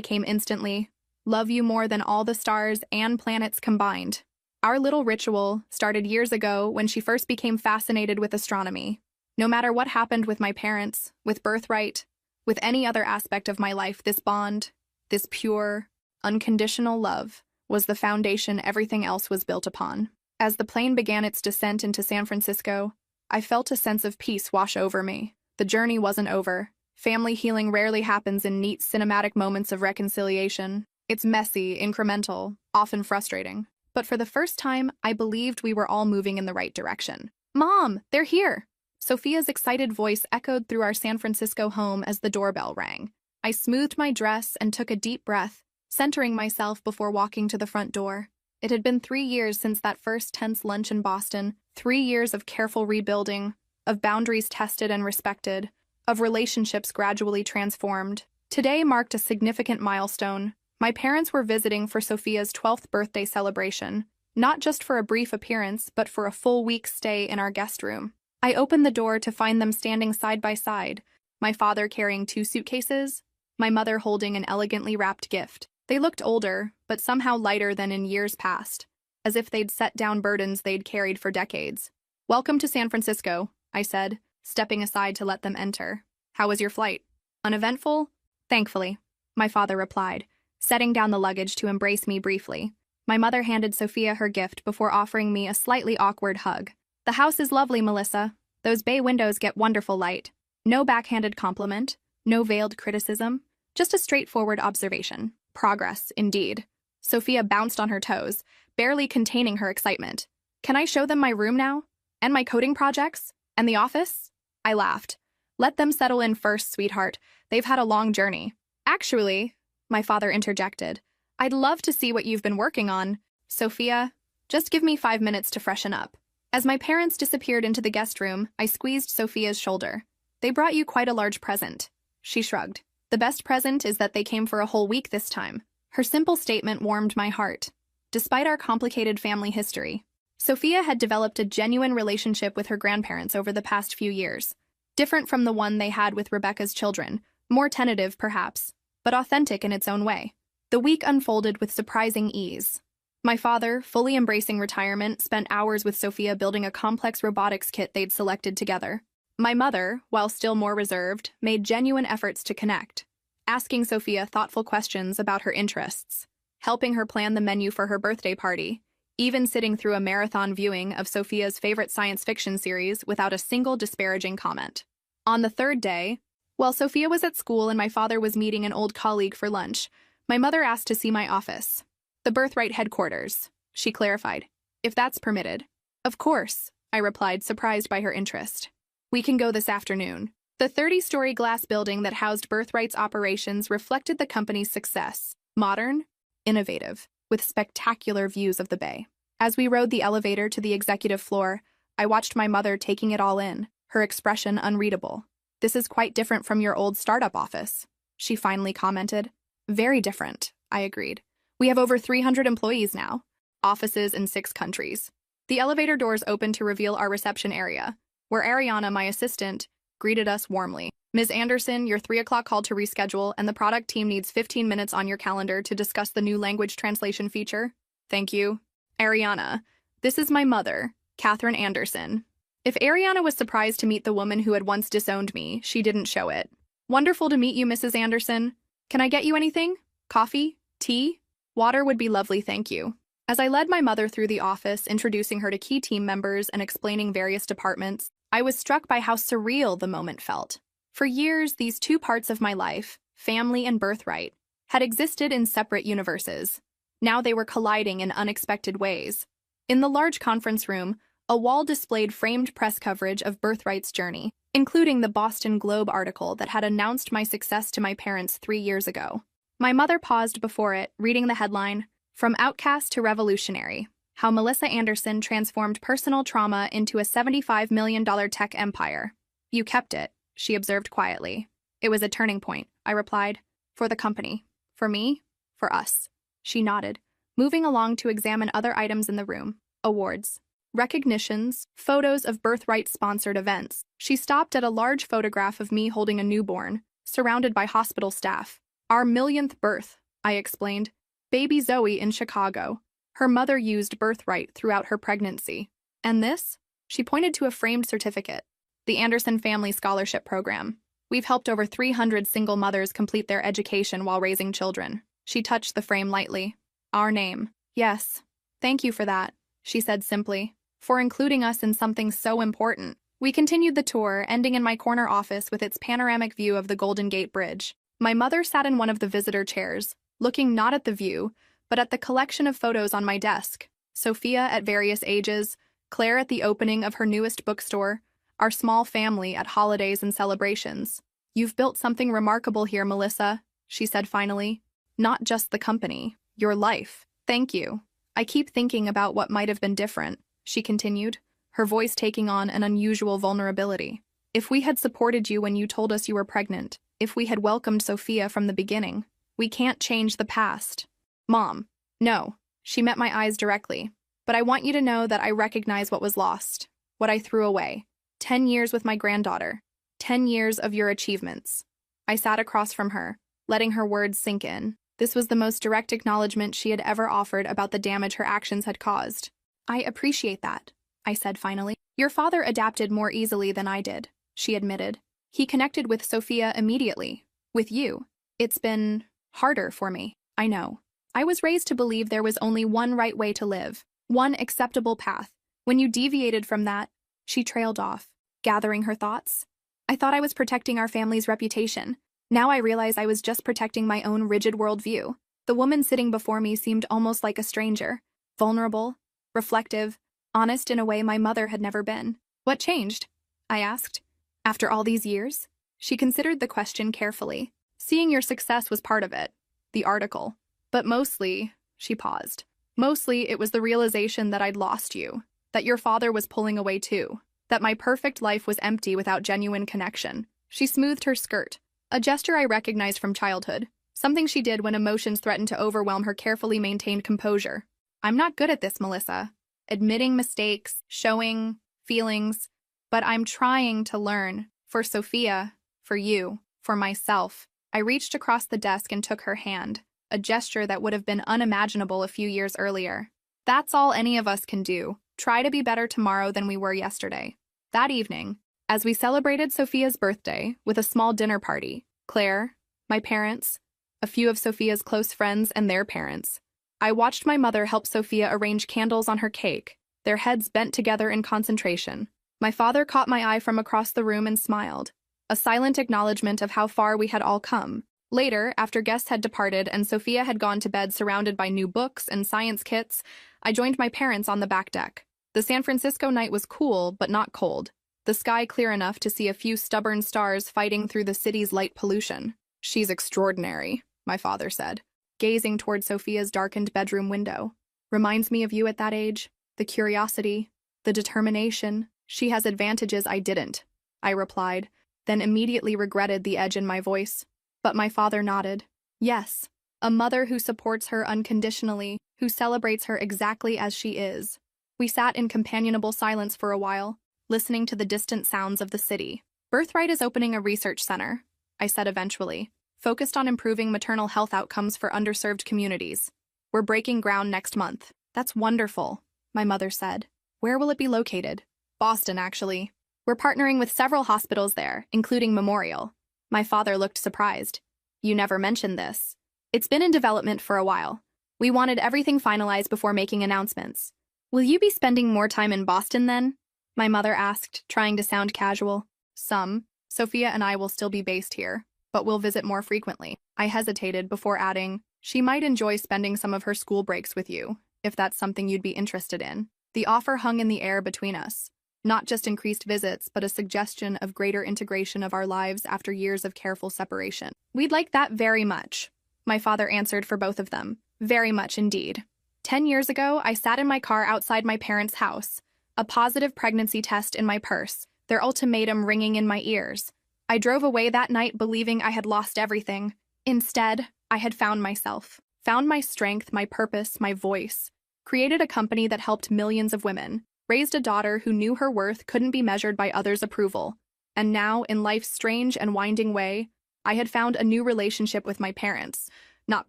came instantly. Love you more than all the stars and planets combined. Our little ritual started years ago when she first became fascinated with astronomy. No matter what happened with my parents, with birthright, with any other aspect of my life, this bond, this pure, unconditional love, was the foundation everything else was built upon. As the plane began its descent into San Francisco, I felt a sense of peace wash over me. The journey wasn't over. Family healing rarely happens in neat cinematic moments of reconciliation. It's messy, incremental, often frustrating. But for the first time, I believed we were all moving in the right direction. "Mom, they're here!" Sophia's excited voice echoed through our San Francisco home as the doorbell rang. I smoothed my dress and took a deep breath, centering myself before walking to the front door. It had been 3 years since that first tense lunch in Boston, 3 years of careful rebuilding, of boundaries tested and respected, of relationships gradually transformed. Today marked a significant milestone. My parents were visiting for Sophia's 12th birthday celebration, not just for a brief appearance, but for a full week's stay in our guest room. I opened the door to find them standing side by side, my father carrying 2 suitcases, my mother holding an elegantly wrapped gift. They looked older, but somehow lighter than in years past, as if they'd set down burdens they'd carried for decades. "Welcome to San Francisco," I said, stepping aside to let them enter. "How was your flight?" "Uneventful?" "Thankfully," my father replied, setting down the luggage to embrace me briefly. My mother handed Sophia her gift before offering me a slightly awkward hug. "The house is lovely, Melissa. Those bay windows get wonderful light." No backhanded compliment, no veiled criticism, just a straightforward observation. Progress, indeed. Sophia bounced on her toes, barely containing her excitement. "Can I show them my room now? And my coding projects? And the office?" I laughed. "Let them settle in first, sweetheart. They've had a long journey." "Actually," my father interjected, "I'd love to see what you've been working on." "Sophia, just give me 5 minutes to freshen up." As my parents disappeared into the guest room, I squeezed Sophia's shoulder. "They brought you quite a large present." She shrugged. "The best present is that they came for a whole week this time." Her simple statement warmed my heart. Despite our complicated family history, Sophia had developed a genuine relationship with her grandparents over the past few years. Different from the one they had with Rebecca's children, more tentative perhaps, but authentic in its own way. The week unfolded with surprising ease. My father, fully embracing retirement, spent hours with Sophia building a complex robotics kit they'd selected together. My mother, while still more reserved, made genuine efforts to connect, asking Sophia thoughtful questions about her interests, helping her plan the menu for her birthday party, even sitting through a marathon viewing of Sophia's favorite science fiction series without a single disparaging comment. On the third day, while Sophia was at school and my father was meeting an old colleague for lunch, my mother asked to see my office. "The Birthright headquarters," she clarified, "if that's permitted." "Of course," I replied, surprised by her interest. "We can go this afternoon." The 30-story glass building that housed Birthright's operations reflected the company's success. Modern, innovative, with spectacular views of the bay. As we rode the elevator to the executive floor, I watched my mother taking it all in, her expression unreadable. "This is quite different from your old startup office," she finally commented. "Very different," I agreed. "We have over 300 employees now, offices in 6 countries." The elevator doors opened to reveal our reception area, where Ariana, my assistant, greeted us warmly. "Ms. Anderson, your 3 o'clock call to reschedule, and the product team needs 15 minutes on your calendar to discuss the new language translation feature." "Thank you." "Ariana, this is my mother, Catherine Anderson." If Ariana was surprised to meet the woman who had once disowned me, she didn't show it. "Wonderful to meet you, Mrs. Anderson. Can I get you anything? Coffee? Tea? Water would be lovely, thank you." As I led my mother through the office, introducing her to key team members and explaining various departments, I was struck by how surreal the moment felt. For years, these 2 parts of my life, family and Birthright, had existed in separate universes. Now they were colliding in unexpected ways. In the large conference room, a wall displayed framed press coverage of Birthright's journey, including the Boston Globe article that had announced my success to my parents 3 years ago. My mother paused before it, reading the headline, "From Outcast to Revolutionary: How Melissa Anderson Transformed Personal Trauma into a $75 million Tech Empire." "You kept it," she observed quietly. "It was a turning point," I replied. "For the company. For me. For us." She nodded, moving along to examine other items in the room. Awards, recognitions, photos of Birthright-sponsored events. She stopped at a large photograph of me holding a newborn, surrounded by hospital staff. "Our 1,000th birth," I explained. "Baby Zoe in Chicago. Her mother used Birthright throughout her pregnancy. And this?" She pointed to a framed certificate. "The Anderson Family Scholarship Program. We've helped over 300 single mothers complete their education while raising children." She touched the frame lightly. "Our name." "Yes. Thank you for that," she said simply, "for including us in something so important." We continued the tour, ending in my corner office with its panoramic view of the Golden Gate Bridge. My mother sat in one of the visitor chairs, looking not at the view, but at the collection of photos on my desk. Sophia at various ages, Claire at the opening of her newest bookstore, our small family at holidays and celebrations. You've built something remarkable here, Melissa, she said finally. Not just the company, your life. Thank you. I keep thinking about what might have been different, she continued, her voice taking on an unusual vulnerability. If we had supported you when you told us you were pregnant, if we had welcomed Sophia from the beginning, we can't change the past. Mom. No. She met my eyes directly. But I want you to know that I recognize what was lost, what I threw away. 10 years with my granddaughter. 10 years of your achievements. I sat across from her, letting her words sink in. This was the most direct acknowledgement she had ever offered about the damage her actions had caused. I appreciate that, I said finally. Your father adapted more easily than I did, she admitted. He connected with Sophia immediately. With you. It's been harder for me, I know. I was raised to believe there was only one right way to live, one acceptable path. When you deviated from that, she trailed off, gathering her thoughts. I thought I was protecting our family's reputation. Now I realize I was just protecting my own rigid worldview. The woman sitting before me seemed almost like a stranger, vulnerable, reflective, honest in a way my mother had never been. What changed? I asked. After all these years? She considered the question carefully. Seeing your success was part of it, the article. But mostly, she paused. Mostly, it was the realization that I'd lost you, that your father was pulling away too, that my perfect life was empty without genuine connection. She smoothed her skirt, a gesture I recognized from childhood, something she did when emotions threatened to overwhelm her carefully maintained composure. I'm not good at this, Melissa. Admitting mistakes, showing feelings, but I'm trying to learn. For Sophia, for you, for myself. I reached across the desk and took her hand, a gesture that would have been unimaginable a few years earlier. That's all any of us can do. Try to be better tomorrow than we were yesterday. That evening, as we celebrated Sophia's birthday with a small dinner party, Claire, my parents, a few of Sophia's close friends and their parents, I watched my mother help Sophia arrange candles on her cake, their heads bent together in concentration. My father caught my eye from across the room and smiled, a silent acknowledgement of how far we had all come. Later, after guests had departed and Sophia had gone to bed surrounded by new books and science kits, I joined my parents on the back deck. The San Francisco night was cool, but not cold. The sky clear enough to see a few stubborn stars fighting through the city's light pollution. She's extraordinary, my father said, gazing toward Sophia's darkened bedroom window. Reminds me of you at that age. The curiosity, the determination. She has advantages I didn't, I replied, then immediately regretted the edge in my voice. But my father nodded. Yes, a mother who supports her unconditionally, who celebrates her exactly as she is. We sat in companionable silence for a while, listening to the distant sounds of the city. Birthright is opening a research center, I said eventually, focused on improving maternal health outcomes for underserved communities. We're breaking ground next month. That's wonderful, my mother said. Where will it be located? Boston, actually. We're partnering with several hospitals there, including Memorial. My father looked surprised. You never mentioned this. It's been in development for a while. We wanted everything finalized before making announcements. Will you be spending more time in Boston then? My mother asked, trying to sound casual. Some. Sophia and I will still be based here, but we'll visit more frequently. I hesitated before adding, she might enjoy spending some of her school breaks with you, if that's something you'd be interested in. The offer hung in the air between us. Not just increased visits, but a suggestion of greater integration of our lives after years of careful separation. We'd like that very much, my father answered for both of them. Very much indeed. 10 years ago, I sat in my car outside my parents' house, a positive pregnancy test in my purse, their ultimatum ringing in my ears. I drove away that night believing I had lost everything. Instead, I had found myself, found my strength, my purpose, my voice, created a company that helped millions of women, raised a daughter who knew her worth couldn't be measured by others' approval. And now, in life's strange and winding way, I had found a new relationship with my parents. Not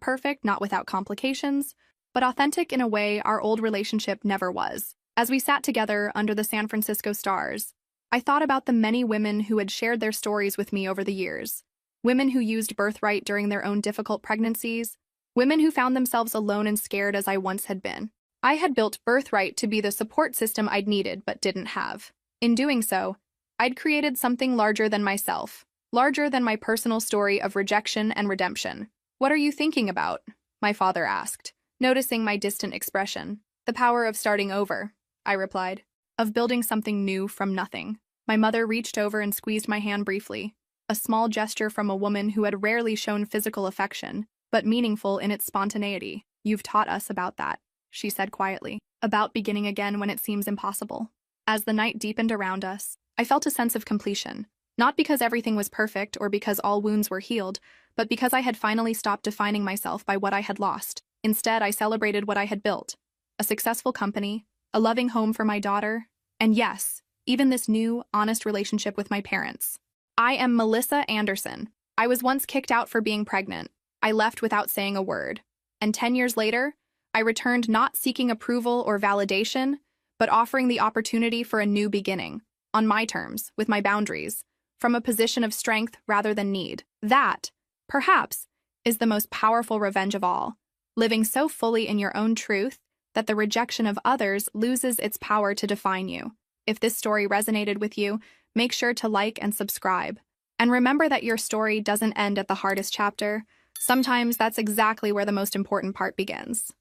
perfect, not without complications, but authentic in a way our old relationship never was. As we sat together under the San Francisco stars, I thought about the many women who had shared their stories with me over the years. Women who used Birthright during their own difficult pregnancies. Women who found themselves alone and scared as I once had been. I had built Birthright to be the support system I'd needed but didn't have. In doing so, I'd created something larger than myself, larger than my personal story of rejection and redemption. What are you thinking about? My father asked, noticing my distant expression. The power of starting over, I replied. Of building something new from nothing. My mother reached over and squeezed my hand briefly, a small gesture from a woman who had rarely shown physical affection, but meaningful in its spontaneity. You've taught us about that, she said quietly, about beginning again when it seems impossible. As the night deepened around us, I felt a sense of completion, not because everything was perfect or because all wounds were healed, but because I had finally stopped defining myself by what I had lost. Instead, I celebrated what I had built: a successful company, a loving home for my daughter, and yes, even this new, honest relationship with my parents. I am Melissa Anderson. I was once kicked out for being pregnant. I left without saying a word. And 10 years later, I returned not seeking approval or validation, but offering the opportunity for a new beginning, on my terms, with my boundaries, from a position of strength rather than need. That, perhaps, is the most powerful revenge of all, living so fully in your own truth that the rejection of others loses its power to define you. If this story resonated with you, make sure to like and subscribe. And remember that your story doesn't end at the hardest chapter. Sometimes that's exactly where the most important part begins.